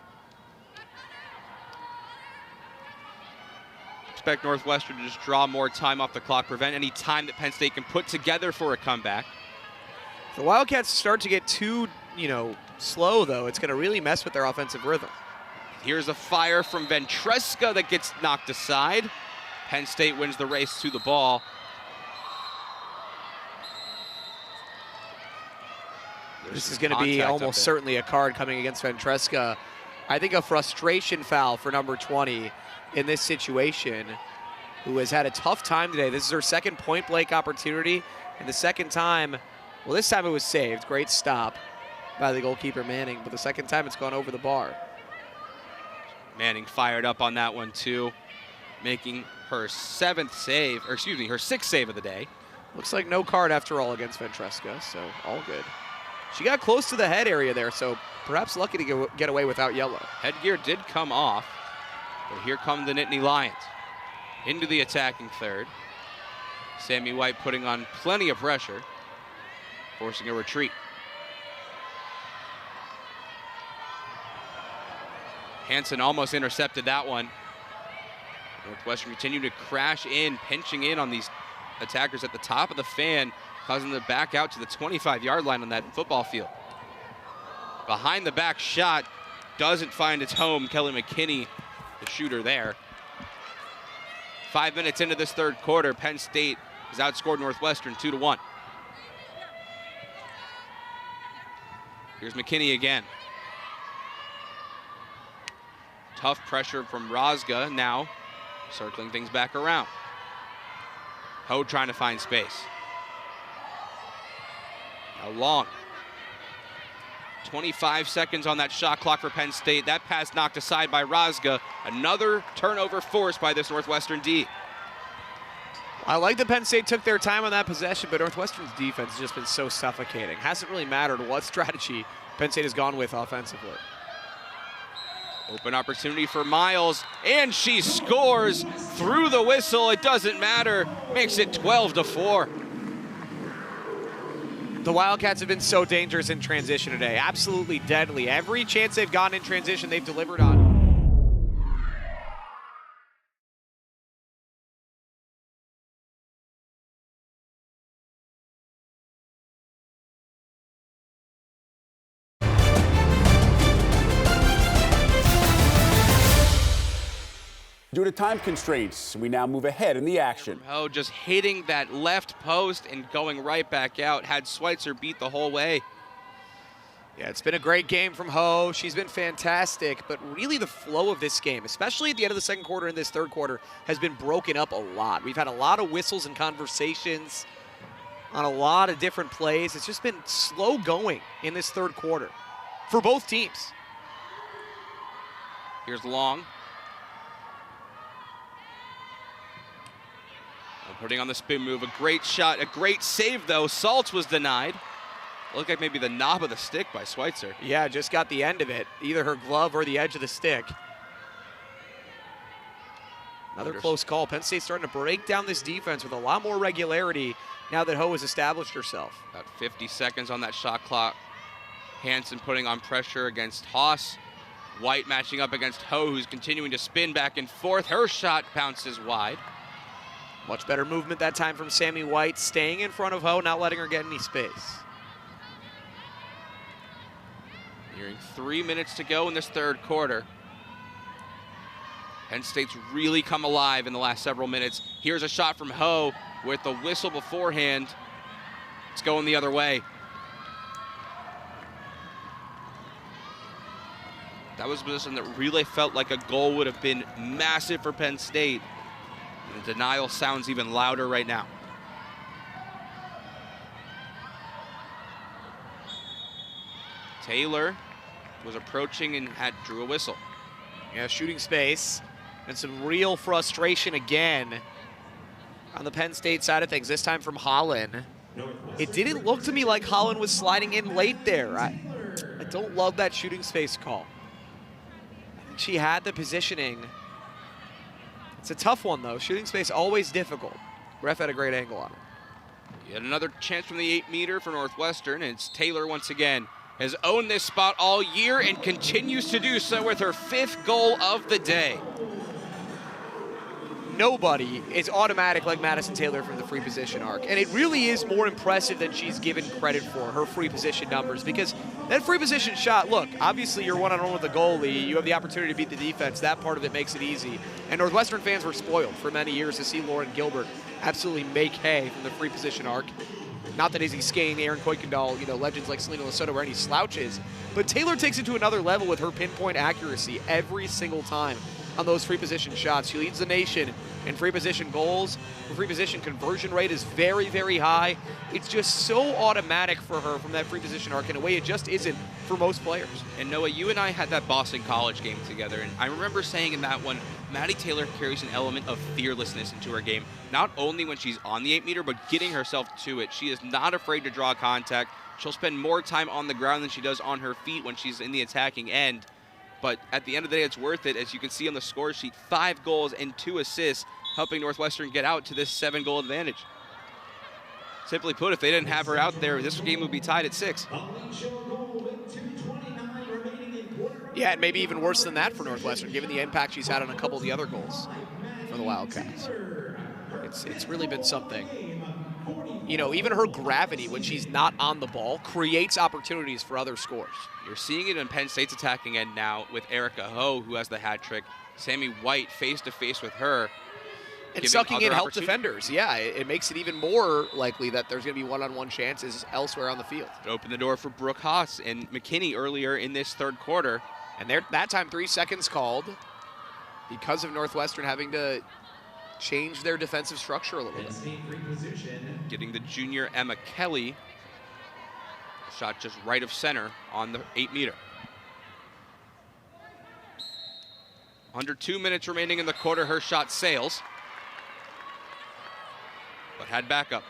S1: Expect Northwestern to just draw more time off the clock, prevent any time that Penn State can put together for a comeback.
S2: If the Wildcats start to get too, slow, though, it's going to really mess with their offensive rhythm.
S1: Here's a fire from Ventresca that gets knocked aside. Penn State wins the race to the ball.
S2: This is going to be almost certainly a card coming against Ventresca. I think a frustration foul for number 20 in this situation, who has had a tough time today. This is her second point-blank opportunity, and the second time, well, this time it was saved. Great stop by the goalkeeper Manning, but the second time it's gone over the bar.
S1: Manning fired up on that one too, making her her sixth save of the day.
S2: Looks like no card after all against Ventresca, so all good. She got close to the head area there, so perhaps lucky to get away without yellow.
S1: Headgear did come off, but here come the Nittany Lions into the attacking third. Sammy White putting on plenty of pressure, forcing a retreat. Hansen almost intercepted that one. Northwestern continuing to crash in, pinching in on these attackers at the top of the fan, causing them to back out to the 25-yard line on that football field. Behind the back shot doesn't find its home. Kelly McKinney, the shooter there. 5 minutes into this third quarter, Penn State has outscored Northwestern 2-1. Here's McKinney again. Tough pressure from Rozga now, circling things back around. Ho trying to find space. Now Long. 25 seconds on that shot clock for Penn State. That pass knocked aside by Rozga. Another turnover forced by this Northwestern D.
S2: I like that Penn State took their time on that possession, but Northwestern's defense has just been so suffocating. Hasn't really mattered what strategy Penn State has gone with offensively.
S1: Open opportunity for Miles, and she scores through the whistle. It doesn't matter. Makes it 12-4.
S2: The Wildcats have been so dangerous in transition today. Absolutely deadly. Every chance they've gotten in transition, they've delivered on.
S3: Due to time constraints, we now move ahead in the action.
S1: Oh, just hitting that left post and going right back out. Had Schweitzer beat the whole way.
S2: Yeah, it's been a great game from Ho. She's been fantastic, but really the flow of this game, especially at the end of the second quarter and this third quarter, has been broken up a lot. We've had a lot of whistles and conversations on a lot of different plays. It's just been slow going in this third quarter for both teams.
S1: Here's Long. Putting on the spin move, a great shot, a great save though. Saltz was denied. Looked like maybe the knob of the stick by Schweitzer.
S2: Yeah, just got the end of it, either her glove or the edge of the stick. Another close call. Penn State starting to break down this defense with a lot more regularity now that Ho has established herself.
S1: About 50 seconds on that shot clock. Hansen putting on pressure against Haas. White matching up against Ho, who's continuing to spin back and forth. Her shot bounces wide.
S2: Much better movement that time from Sammy White, staying in front of Ho, not letting her get any space.
S1: Nearing 3 minutes to go in this third quarter. Penn State's really come alive in the last several minutes. Here's a shot from Ho with the whistle beforehand. It's going the other way. That was a position that really felt like a goal would have been massive for Penn State. And the denial sounds even louder right now. Taylor was approaching and drew a whistle.
S2: Yeah, shooting space and some real frustration again on the Penn State side of things, this time from Holland. it didn't look to me like Holland was sliding in late there. I don't love that shooting space call. I think she had the positioning. It's a tough one, though. Shooting space, always difficult. Ref had a great angle on it.
S1: Yet another chance from the 8-meter for Northwestern, and it's Taylor once again. Has owned this spot all year and continues to do so with her 5th goal of the day.
S2: Nobody is automatic like Madison Taylor from the free position arc. And it really is more impressive than she's given credit for, her free position numbers, because that free position shot, look, obviously you're one-on-one with the goalie, you have the opportunity to beat the defense, that part of it makes it easy. And Northwestern fans were spoiled for many years to see Lauren Gilbert absolutely make hay from the free position arc. Not that Izzy Skane, Aaron Kuykendall, legends like Selena Lesotho are any slouches, but Taylor takes it to another level with her pinpoint accuracy every single time on those free position shots. She leads the nation in free position goals. Her free position conversion rate is very, very high. It's just so automatic for her from that free position arc in a way it just isn't for most players.
S1: And Noah, you and I had that Boston College game together, and I remember saying in that one, Maddie Taylor carries an element of fearlessness into her game, not only when she's on the 8-meter, but getting herself to it. She is not afraid to draw contact. She'll spend more time on the ground than she does on her feet when she's in the attacking end. But at the end of the day, it's worth it. As you can see on the score sheet, 5 goals and 2 assists, helping Northwestern get out to this 7-goal advantage. Simply put, if they didn't have her out there, this game would be tied at 6.
S2: Yeah, and maybe even worse than that for Northwestern, given the impact she's had on a couple of the other goals for the Wildcats. It's really been something. Even her gravity when she's not on the ball creates opportunities for other scores.
S1: You're seeing it in Penn State's attacking end now with Erica Ho, who has the hat trick. Sammy White face-to-face with her.
S2: And sucking in help defenders. Yeah, it makes it even more likely that there's going to be one-on-one chances elsewhere on the field.
S1: It opened the door for Brooke Haas and McKinney earlier in this 3rd quarter.
S2: And that time 3 seconds called because of Northwestern having to change their defensive structure a little bit.
S1: Getting the junior Emma Kelly. Shot just right of center on the 8-meter. Under 2 minutes remaining in the quarter, her shot sails, but had backup.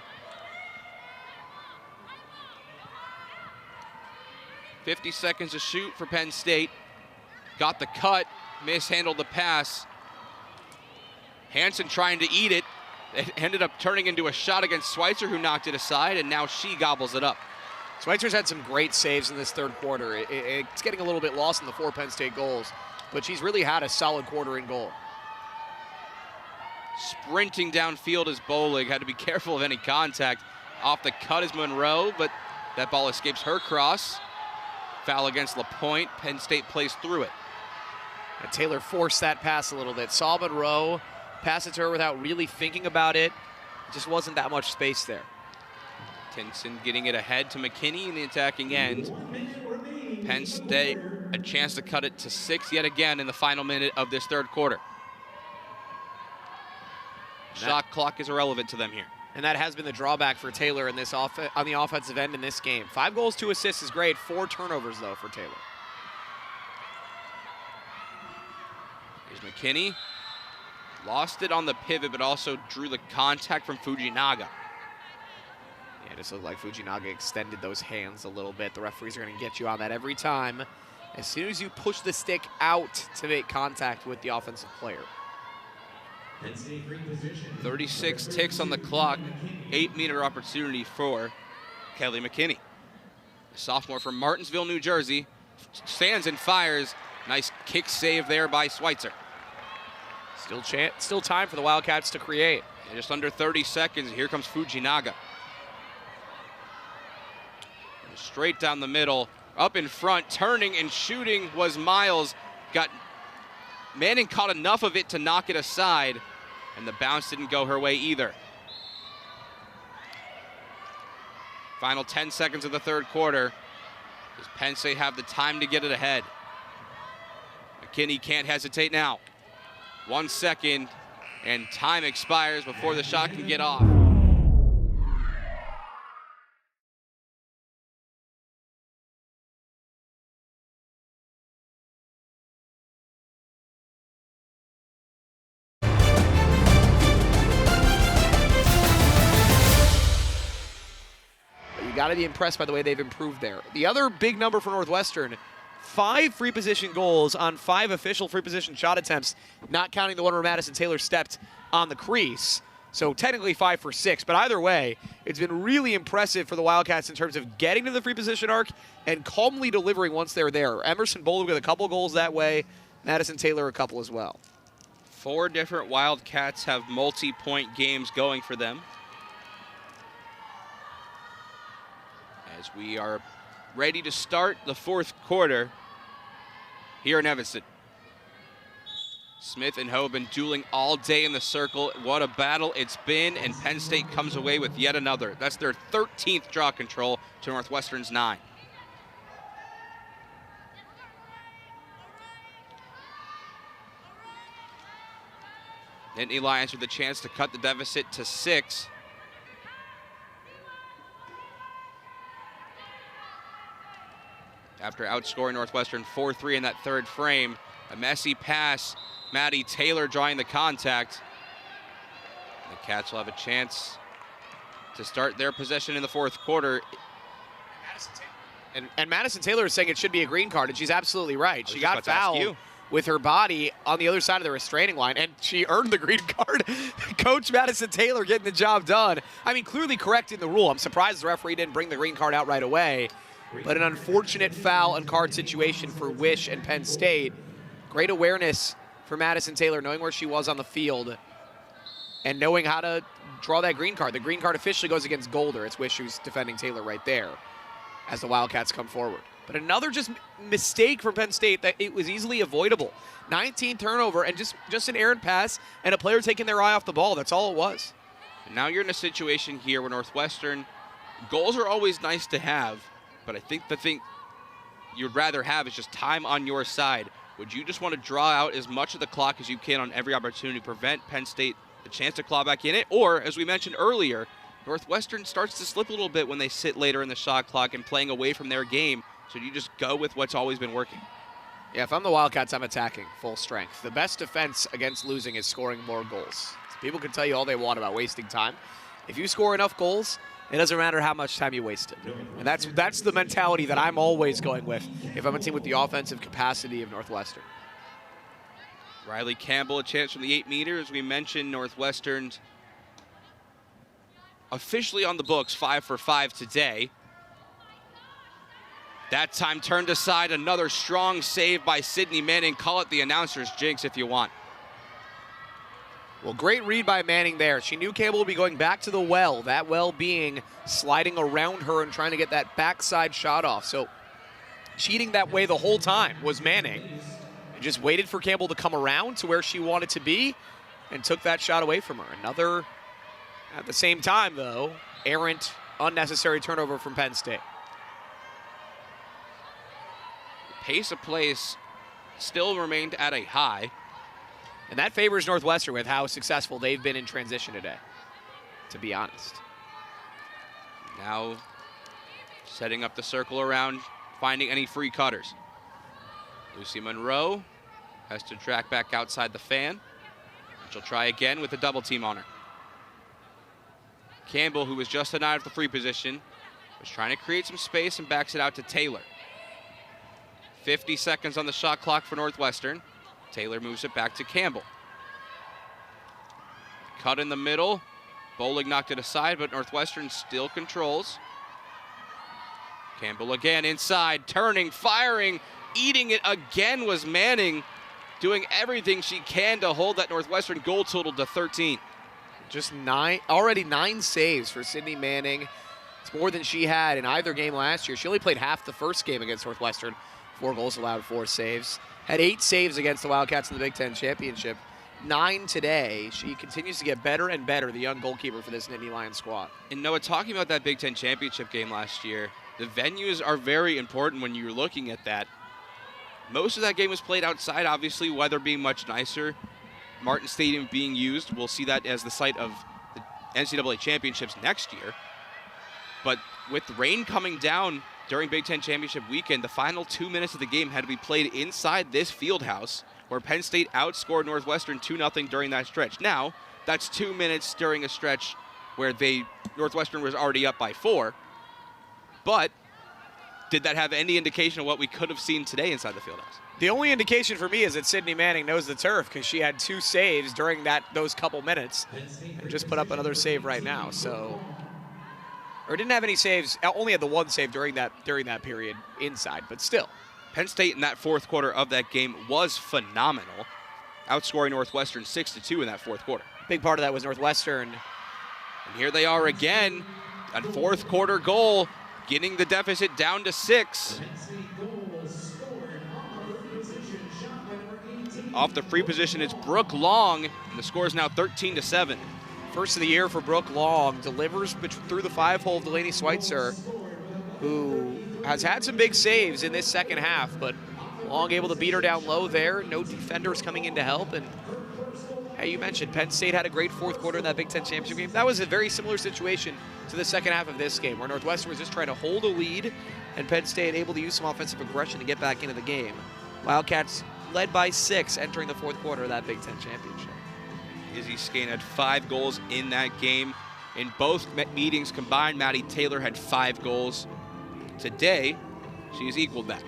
S1: 50 seconds to shoot for Penn State. Got the cut, mishandled the pass. Hansen trying to eat it. It ended up turning into a shot against Schweitzer, who knocked it aside, and now she gobbles it up.
S2: Schweitzer's had some great saves in this 3rd quarter. It's getting a little bit lost in the 4 Penn State goals, but she's really had a solid quarter in goal.
S1: Sprinting downfield is Bolig. Had to be careful of any contact. Off the cut is Monroe, but that ball escapes her cross. Foul against LaPointe. Penn State plays through it.
S2: And Taylor forced that pass a little bit. Saw Monroe, pass it to her without really thinking about it. Just wasn't that much space there.
S1: Tinson getting it ahead to McKinney in the attacking end. Penn State a chance to cut it to 6 yet again in the final minute of this 3rd quarter. Shot clock is irrelevant to them here.
S2: And that has been the drawback for Taylor in this on the offensive end in this game. 5 goals, 2 assists is great. 4 turnovers, though, for Taylor.
S1: Here's McKinney. Lost it on the pivot, but also drew the contact from Fujinaga.
S2: Yeah, it just looked like Fujinaga extended those hands a little bit. The referees are going to get you on that every time. As soon as you push the stick out to make contact with the offensive player.
S1: 36 ticks on the clock. 8-meter opportunity for Kelly McKinney. The sophomore from Martinsville, New Jersey. Stands and fires. Nice kick save there by Schweitzer.
S2: Still time for the Wildcats to create.
S1: And just under 30 seconds. Here comes Fujinaga. And straight down the middle. Up in front. Turning and shooting was Miles. Manning caught enough of it to knock it aside. And the bounce didn't go her way either. Final 10 seconds of the 3rd quarter. Does Penn State have the time to get it ahead? McKinney can't hesitate now. 1 second, and time expires before the shot can get off.
S2: You got to be impressed by the way they've improved there. The other big number for Northwestern, 5 free position goals on 5 official free position shot attempts, not counting the one where Madison Taylor stepped on the crease. So technically 5 for 6, but either way, it's been really impressive for the Wildcats in terms of getting to the free position arc and calmly delivering once they're there. Emerson Bowler with a couple goals that way, Madison Taylor a couple as well.
S1: 4 different Wildcats have multi-point games going for them. As we are ready to start the 4th quarter here in Evanston. Smith and Ho have been dueling all day in the circle. What a battle it's been, and Penn State comes away with yet another. That's their 13th draw control to Northwestern's 9. Nittany Lions with a chance to cut the deficit to 6. After outscoring Northwestern 4-3 in that 3rd frame, a messy pass. Maddie Taylor drawing the contact. The Cats will have a chance to start their possession in the 4th quarter.
S2: And Madison Taylor is saying it should be a green card, and she's absolutely right. She got fouled with her body on the other side of the restraining line, and she earned the green card. Coach Madison Taylor getting the job done. I mean, clearly correcting the rule. I'm surprised the referee didn't bring the green card out right away, but an unfortunate foul and card situation for Wish and Penn State. Great awareness for Madison Taylor, knowing where she was on the field and knowing how to draw that green card. The green card officially goes against Golder. It's Wish who's defending Taylor right there as the Wildcats come forward. But another just mistake from Penn State that it was easily avoidable. 19 turnover and just an errant pass and a player taking their eye off the ball. That's all it was.
S1: And now you're in a situation here where Northwestern, goals are always nice to have, but I think the thing you'd rather have is just time on your side. Would you just want to draw out as much of the clock as you can on every opportunity to prevent Penn State the chance to claw back in it? Or, as we mentioned earlier, Northwestern starts to slip a little bit when they sit later in the shot clock and playing away from their game. So you just go with what's always been working.
S2: Yeah, if I'm the Wildcats, I'm attacking full strength. The best defense against losing is scoring more goals. So people can tell you all they want about wasting time. If you score enough goals, it doesn't matter how much time you wasted. And that's the mentality that I'm always going with if I'm a team with the offensive capacity of Northwestern.
S1: Riley Campbell, a chance from the 8 meters. We mentioned Northwestern's officially on the books 5 for 5 today. That time turned aside, another strong save by Sydney Manning. Call it the announcer's jinx if you want.
S2: Well, great read by Manning there. She knew Campbell would be going back to the well, that well being sliding around her and trying to get that backside shot off. So cheating that way the whole time was Manning. And just waited for Campbell to come around to where she wanted to be and took that shot away from her. Another, at the same time though, errant, unnecessary turnover from Penn State.
S1: Pace of play still remained at a high.
S2: And that favors Northwestern with how successful they've been in transition today, to be honest.
S1: Now setting up the circle around, finding any free cutters. Lucy Monroe has to track back outside the fan. She'll try again with a double team on her. Campbell, who was just denied of the free position, was trying to create some space and backs it out to Taylor. 50 seconds on the shot clock for Northwestern. Taylor moves it back to Campbell. Cut in the middle. Bowling knocked it aside, but Northwestern still controls. Campbell again inside, turning, firing, eating it again was Manning, doing everything she can to hold that Northwestern goal total to 13.
S2: Just already 9 saves for Sydney Manning. It's more than she had in either game last year. She only played half the first game against Northwestern. 4 goals allowed, 4 saves. Had 8 saves against the Wildcats in the Big Ten Championship. 9 today. She continues to get better and better, the young goalkeeper for this Nittany Lions squad.
S1: And Noah, talking about that Big Ten Championship game last year, the venues are very important when you're looking at that. Most of that game was played outside, obviously, weather being much nicer. Martin Stadium being used. We'll see that as the site of the NCAA Championships next year. But with rain coming down during Big Ten Championship weekend, the final 2 minutes of the game had to be played inside this field house where Penn State outscored Northwestern 2-0 during that stretch. Now, that's 2 minutes during a stretch where Northwestern was already up by 4. But did that have any indication of what we could have seen today inside the fieldhouse?
S2: The only indication for me is that Sydney Manning knows the turf because she had 2 saves during those couple minutes and just put up another save right now. So, or didn't have any saves, only had the 1 save during that period inside, but still.
S1: Penn State in that fourth quarter of that game was phenomenal, outscoring Northwestern 6-2 in that fourth quarter.
S2: Big part of that was Northwestern.
S1: And here they are again, a fourth quarter goal, getting the deficit down to 6. Off the free position, it's Brooke Long, and the score is now 13-7.
S2: First of the year for Brooke Long, delivers through the 5-hole of Delaney Schweitzer, who has had some big saves in this second half, but Long able to beat her down low there. No defenders coming in to help, and hey, you mentioned Penn State had a great fourth quarter in that Big Ten championship game. That was a very similar situation to the second half of this game, where Northwestern was just trying to hold a lead, and Penn State able to use some offensive aggression to get back into the game. Wildcats led by 6 entering the fourth quarter of that Big Ten championship.
S1: Izzy Skane had 5 goals in that game. In both meetings combined, Maddie Taylor had 5 goals. Today, she has equaled that.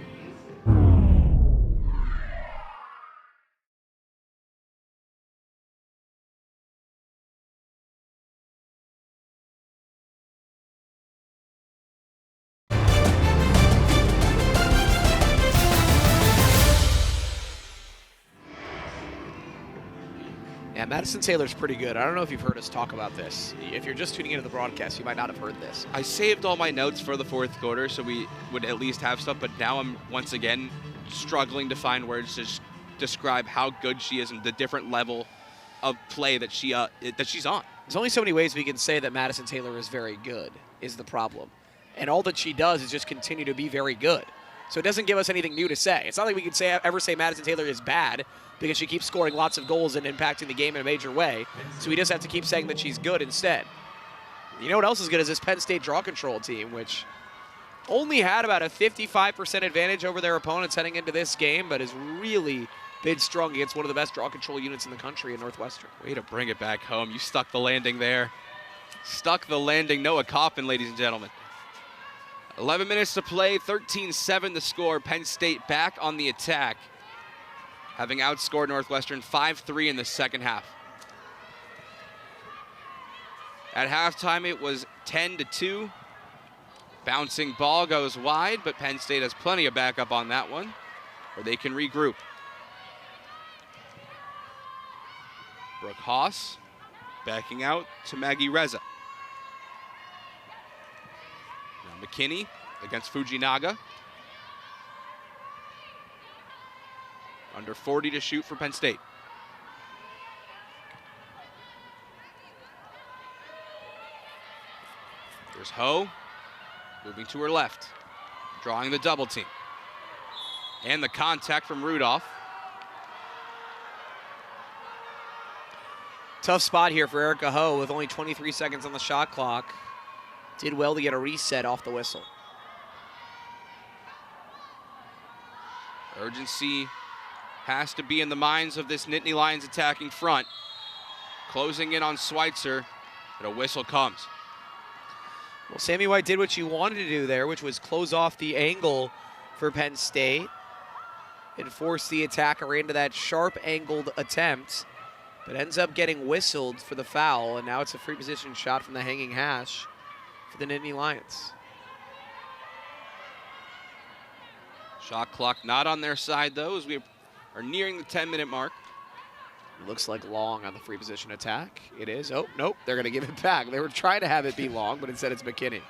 S2: Yeah, Madison Taylor's pretty good. I don't know if you've heard us talk about this. If you're just tuning into the broadcast, you might not have heard this.
S1: I saved all my notes for the fourth quarter, so we would at least have stuff, but now I'm once again struggling to find words to describe how good she is and the different level of play that she's on.
S2: There's only so many ways we can say that Madison Taylor is very good, is the problem. And all that she does is just continue to be very good. So it doesn't give us anything new to say. It's not like we can ever say Madison Taylor is bad, because she keeps scoring lots of goals and impacting the game in a major way. So we just have to keep saying that she's good instead. You know what else is good is this Penn State draw control team, which only had about a 55% advantage over their opponents heading into this game, but has really been strong against one of the best draw control units in the country in Northwestern.
S1: Way to bring it back home. You stuck the landing there. Stuck the landing. Noah Coffin, ladies and gentlemen. 11 minutes to play, 13-7 the score. Penn State back on the attack, having outscored Northwestern 5-3 in the second half. At halftime, it was 10-2. Bouncing ball goes wide, but Penn State has plenty of backup on that one, where they can regroup. Brooke Haas backing out to Maggie Reza. Now McKinney against Fujinaga. Under 40 to shoot for Penn State. There's Ho, moving to her left, drawing the double team. And the contact from Rudolph.
S2: Tough spot here for Erica Ho with only 23 seconds on the shot clock. Did well to get a reset off the whistle.
S1: Urgency has to be in the minds of this Nittany Lions attacking front. Closing in on Schweitzer, and a whistle comes.
S2: Well, Sammy White did what you wanted to do there, which was close off the angle for Penn State and force the attacker into that sharp-angled attempt, but ends up getting whistled for the foul, and now it's a free position shot from the hanging hash for the Nittany Lions.
S1: Shot clock not on their side, though, as we are nearing the 10-minute mark.
S2: Looks like Long on the free position attack. It is. Oh, nope. They're going to give it back. They were trying to have it be Long, but instead it's McKinney.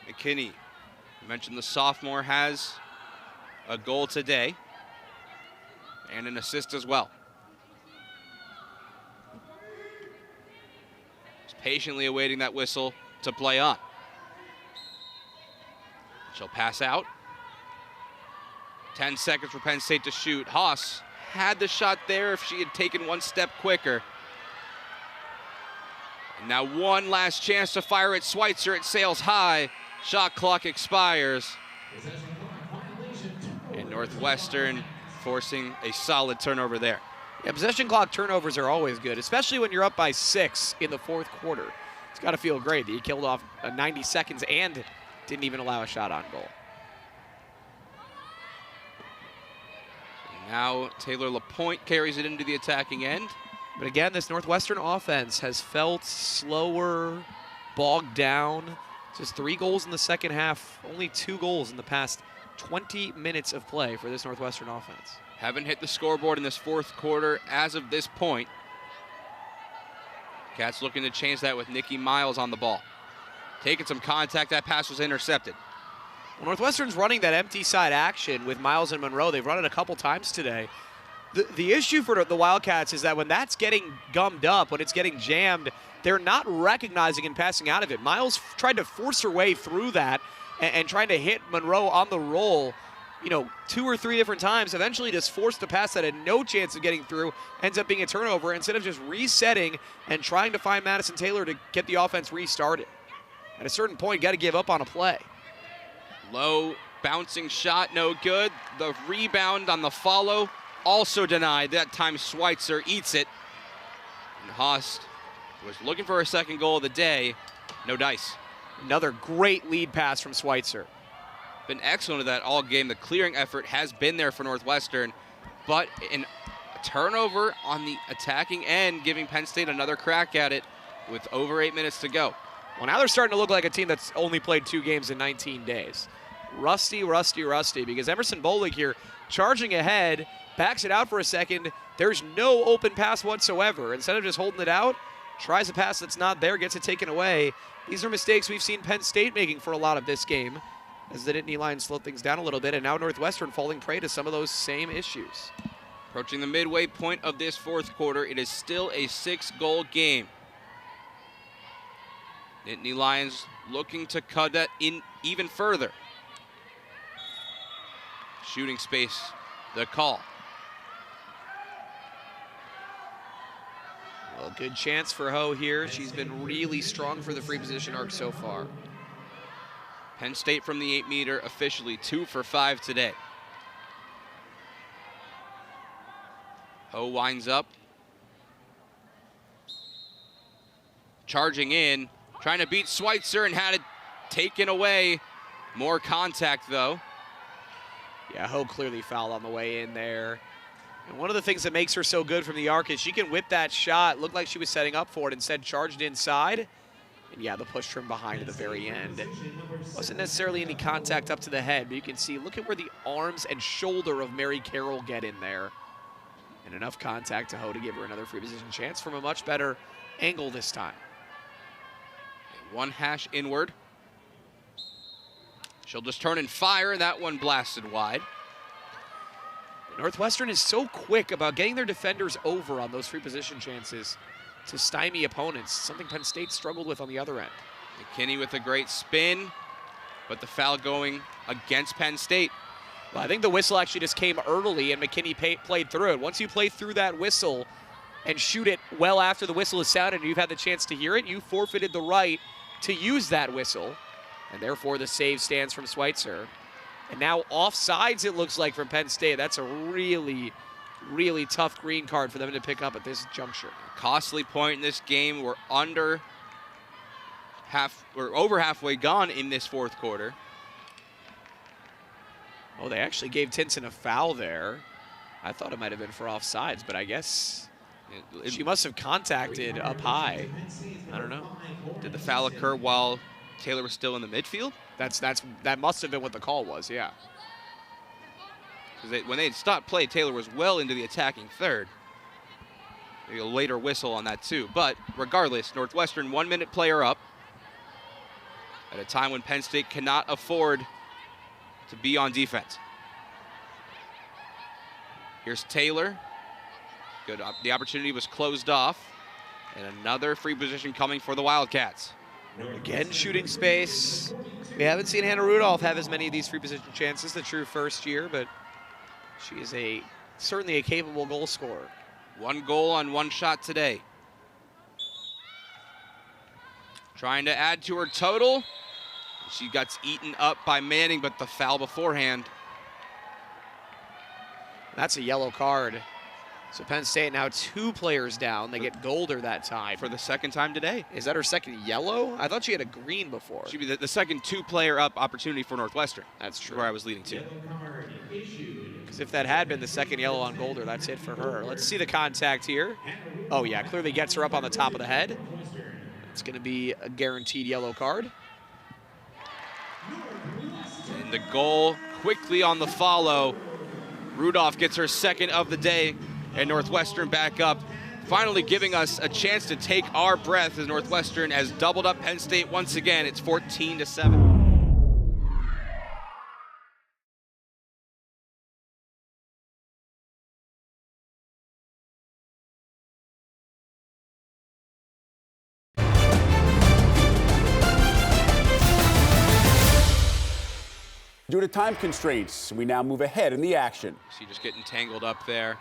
S1: McKinney, you mentioned the sophomore, has a goal today and an assist as well. He's patiently awaiting that whistle to play on. She'll pass out. 10 seconds for Penn State to shoot. Haas had the shot there if she had taken one step quicker. And now one last chance to fire at Schweitzer. It sails high. Shot clock expires. And Northwestern forcing a solid turnover there.
S2: Yeah, possession clock turnovers are always good, especially when you're up by 6 in the fourth quarter. It's got to feel great that you killed off 90 seconds and didn't even allow a shot on goal.
S1: Now Taylor LaPointe carries it into the attacking end.
S2: But again, this Northwestern offense has felt slower, bogged down. Just 3 goals in the second half, only 2 goals in the past 20 minutes of play for this Northwestern offense.
S1: Haven't hit the scoreboard in this fourth quarter as of this point. Cats looking to change that with Nikki Miles on the ball. Taking some contact, that pass was intercepted.
S2: Well, Northwestern's running that empty side action with Miles and Monroe. They've run it a couple times today. The issue for the Wildcats is that when that's getting gummed up, when it's getting jammed, they're not recognizing and passing out of it. Miles tried to force her way through that and trying to hit Monroe on the roll, 2 or 3 different times. Eventually just forced the pass that had no chance of getting through, ends up being a turnover instead of just resetting and trying to find Madison Taylor to get the offense restarted. At a certain point, you got to give up on a play.
S1: Low bouncing shot, no good. The rebound on the follow, also denied. That time Schweitzer eats it. And Haast was looking for a second goal of the day. No dice.
S2: Another great lead pass from Schweitzer.
S1: Been excellent at that all game. The clearing effort has been there for Northwestern, but a turnover on the attacking end, giving Penn State another crack at it with over 8 minutes to go.
S2: Well, now they're starting to look like a team that's only played 2 games in 19 days. Rusty, because Emerson Bolig here charging ahead, backs it out for a second. There's no open pass whatsoever. Instead of just holding it out, tries a pass that's not there, gets it taken away. These are mistakes we've seen Penn State making for a lot of this game, as the Nittany Lions slowed things down a little bit, and now Northwestern falling prey to some of those same issues.
S1: Approaching the midway point of this fourth quarter, it is still a 6-goal game. Nittany Lions looking to cut that in even further. Shooting space, the call.
S2: Well, good chance for Ho here. She's been really strong for the free position arc so far.
S1: Penn State from the 8-meter, officially 2 for 5 today. Ho winds up. Charging in, trying to beat Schweitzer and had it taken away. More contact though.
S2: Yeah, Ho clearly fouled on the way in there. And one of the things that makes her so good from the arc is she can whip that shot. Looked like she was setting up for it, instead charged inside. And yeah, the push from behind at the very end. Wasn't necessarily any contact up to the head, but you can see, look at where the arms and shoulder of Mary Carroll get in there. And enough contact to Ho to give her another free position chance from a much better angle this time.
S1: 1 hash inward. She'll just turn and fire, and that one blasted wide.
S2: Northwestern is so quick about getting their defenders over on those free position chances to stymie opponents, something Penn State struggled with on the other end.
S1: McKinney with a great spin, but the foul going against Penn State.
S2: Well, I think the whistle actually just came early and McKinney played through it. Once you play through that whistle and shoot it well after the whistle is sounded and you've had the chance to hear it, you forfeited the right to use that whistle. And therefore the save stands from Schweitzer. And now offsides, it looks like, from Penn State. That's a really, really tough green card for them to pick up at this juncture.
S1: Costly point in this game. We're over halfway gone in this fourth quarter.
S2: Oh, they actually gave Tinson a foul there. I thought it might have been for offsides, but I guess she must have contacted up high. I don't know.
S1: Did the foul occur while Taylor was still in the midfield?
S2: That must have been what the call was, yeah.
S1: Because when they stopped play, Taylor was well into the attacking third. Maybe a later whistle on that too. But regardless, Northwestern 1-minute player up at a time when Penn State cannot afford to be on defense. Here's Taylor. Good. The opportunity was closed off. And another free position coming for the Wildcats.
S2: Again, shooting space. We haven't seen Hannah Rudolph have as many of these free position chances, the true first year, but she is certainly a capable goal scorer.
S1: 1 goal on 1 shot today. Trying to add to her total. She got eaten up by Manning, but the foul beforehand.
S2: That's a yellow card. So Penn State now 2 players down. They get Golder that time.
S1: For the second time today.
S2: Is that her second yellow? I thought she had a green before.
S1: She'd be the second 2-player up opportunity for Northwestern.
S2: That's true.
S1: Where I was leading to.
S2: Because if that had been the second yellow on Golder, that's it for her. Let's see the contact here. Oh yeah, clearly gets her up on the top of the head. It's going to be a guaranteed yellow card.
S1: And the goal quickly on the follow. Rudolph gets her second of the day, and Northwestern back up, finally giving us a chance to take our breath as Northwestern has doubled up Penn State once again. It's 14-7.
S3: Due to time constraints, we now move ahead in the action.
S1: See, just getting tangled up there.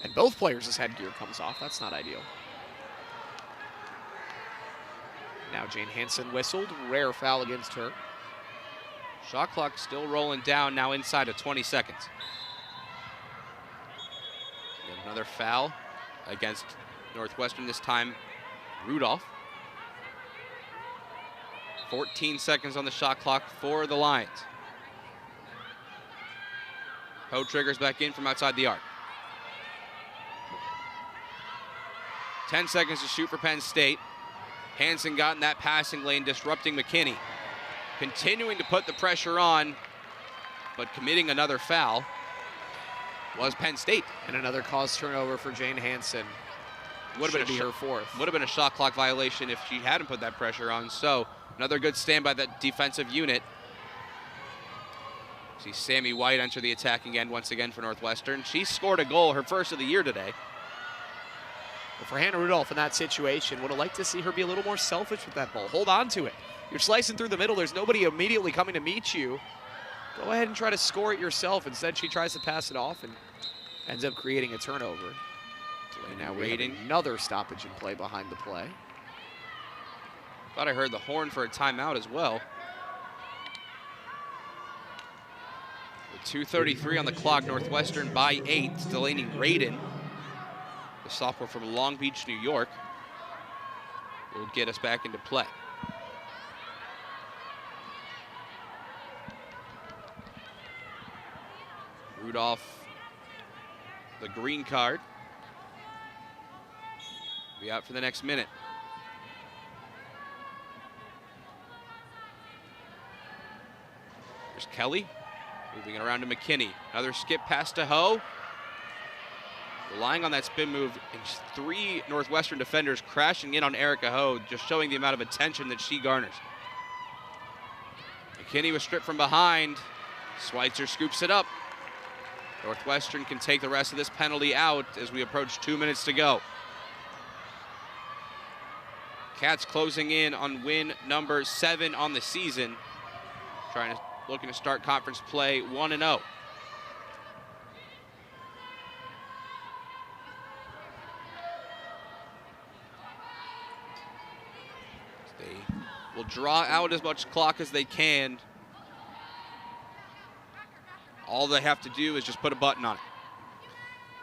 S2: And both players' headgear comes off. That's not ideal. Now Jane Hansen whistled. Rare foul against her.
S1: Shot clock still rolling down, now inside of 20 seconds. We have another foul against Northwestern, this time Rudolph. 14 seconds on the shot clock for the Lions. Ho triggers back in from outside the arc. 10 seconds to shoot for Penn State. Hansen got in that passing lane, disrupting McKinney. Continuing to put the pressure on, but committing another foul was Penn State.
S2: And another cause turnover for Jane Hansen.
S1: Would have been
S2: her fourth.
S1: Would have been a shot clock violation if she hadn't put that pressure on. So another good stand by that defensive unit. See Sammy White enter the attacking end once again for Northwestern. She scored a goal, her first of the year today.
S2: Well, for Hannah Rudolph in that situation, would have liked to see her be a little more selfish with that ball. Hold on to it. You're slicing through the middle. There's nobody immediately coming to meet you. Go ahead and try to score it yourself. Instead, she tries to pass it off and ends up creating a turnover. And now waiting. Another stoppage in play behind the play.
S1: Thought I heard the horn for a timeout as well. With 2:33 on the clock, Northwestern by 8. Delaney Radin, the sophomore from Long Beach, New York, will get us back into play. Rudolph, the green card, be out for the next minute. There's Kelly, moving it around to McKinney. Another skip pass to Ho. Relying on that spin move, and 3 Northwestern defenders crashing in on Erica Ho, just showing the amount of attention that she garners. McKinney was stripped from behind. Schweitzer scoops it up. Northwestern can take the rest of this penalty out as we approach 2 minutes to go. Cats closing in on win number 7 on the season. Looking to start conference play 1-0. They will draw out as much clock as they can. All they have to do is just put a button on it.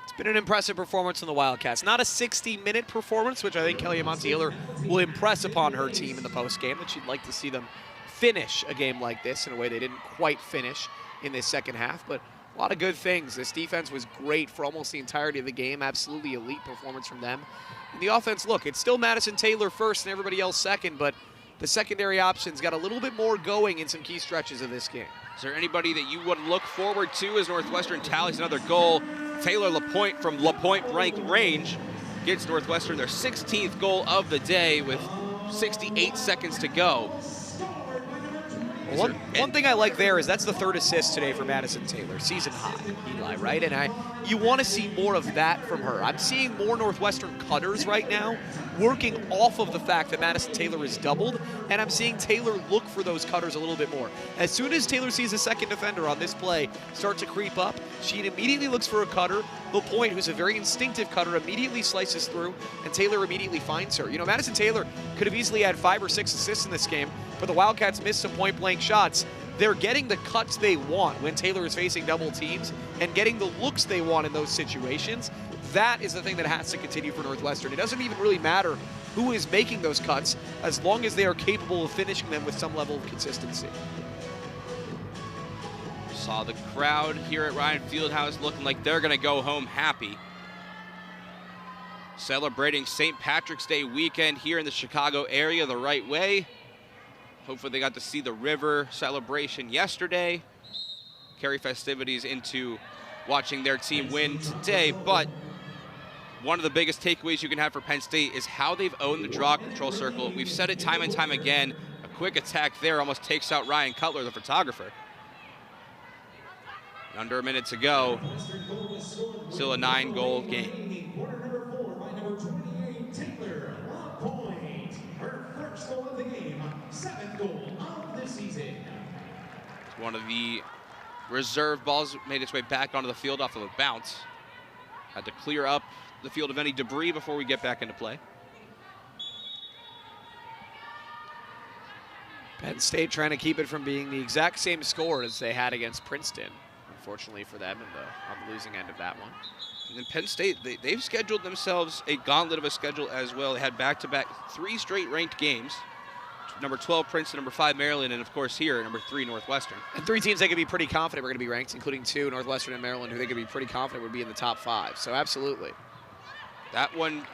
S2: It's been an impressive performance from the Wildcats. Not a 60-minute performance, which I think Kelly Monteiller will impress upon her team in the postgame, that she'd like to see them finish a game like this in a way they didn't quite finish in this second half, but a lot of good things. This defense was great for almost the entirety of the game. Absolutely elite performance from them. And the offense, look, it's still Madison Taylor first and everybody else second, but the secondary options got a little bit more going in some key stretches of this game.
S1: Is there anybody that you would look forward to as Northwestern tallies another goal? Taylor LaPointe from LaPointe blank range gets Northwestern their 16th goal of the day with 68 seconds to go.
S2: One thing I like there is that's the 3rd assist today for Madison Taylor, season high, Eli, right? And you want to see more of that from her. I'm seeing more Northwestern cutters right now, working off of the fact that Madison Taylor is doubled, and I'm seeing Taylor look for those cutters a little bit more. As soon as Taylor sees a second defender on this play start to creep up, she immediately looks for a cutter. LaPointe, who's a very instinctive cutter, immediately slices through, and Taylor immediately finds her. You know, Madison Taylor could have easily had 5 or 6 assists in this game, but the Wildcats missed some point-blank shots. they're getting the cuts they want when Taylor is facing double teams and getting the looks they want in those situations. That is the thing that has to continue for Northwestern. It doesn't even really matter who is making those cuts as long as they are capable of finishing them with some level of consistency.
S1: Saw the crowd here at Ryan Fieldhouse looking like they're going to go home happy. Celebrating St. Patrick's Day weekend here in the Chicago area the right way. Hopefully they got to see the river celebration yesterday. Carry festivities into watching their team win today. But one of the biggest takeaways you can have for Penn State is how they've owned the draw control circle. We've said it time and time again. A quick attack there almost takes out Ryan Cutler, the photographer. Under a minute to go. Still a 9-goal game.
S4: Quarter number 4 by number 28, Taylor. 1 point. Her first goal of the game. 7th goal of the season.
S1: One of the reserve balls made its way back onto the field off of a bounce. Had to clear up the field of any debris before we get back into play.
S2: Penn State trying to keep it from being the exact same score as they had against Princeton. Unfortunately for them on the losing end of that one.
S1: And then Penn State, they've scheduled themselves a gauntlet of a schedule as well. They had back-to-back 3 straight ranked games. Number 12, Princeton, number 5, Maryland, and of course here, number 3, Northwestern.
S2: And 3 teams they could be pretty confident were going to be ranked, including 2, Northwestern and Maryland, who they could be pretty confident would be in the top 5. So absolutely.
S1: That one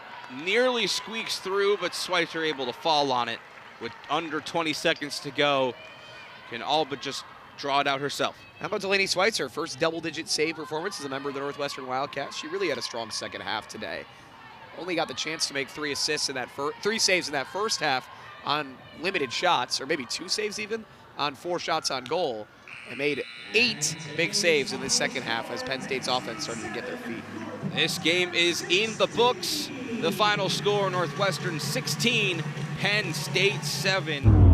S1: nearly squeaks through, but Schweitzer able to fall on it with under 20 seconds to go. Can all but just draw it out herself.
S2: How about Delaney Schweitzer? First double-digit save performance as a member of the Northwestern Wildcats. She really had a strong second half today. Only got the chance to make 3 assists in that 3 saves in that first half on limited shots, or maybe 2 saves even, on 4 shots on goal, and made 8 big saves in the second half as Penn State's offense started to get their feet.
S1: This game is in the books. The final score, Northwestern 16, Penn State 7.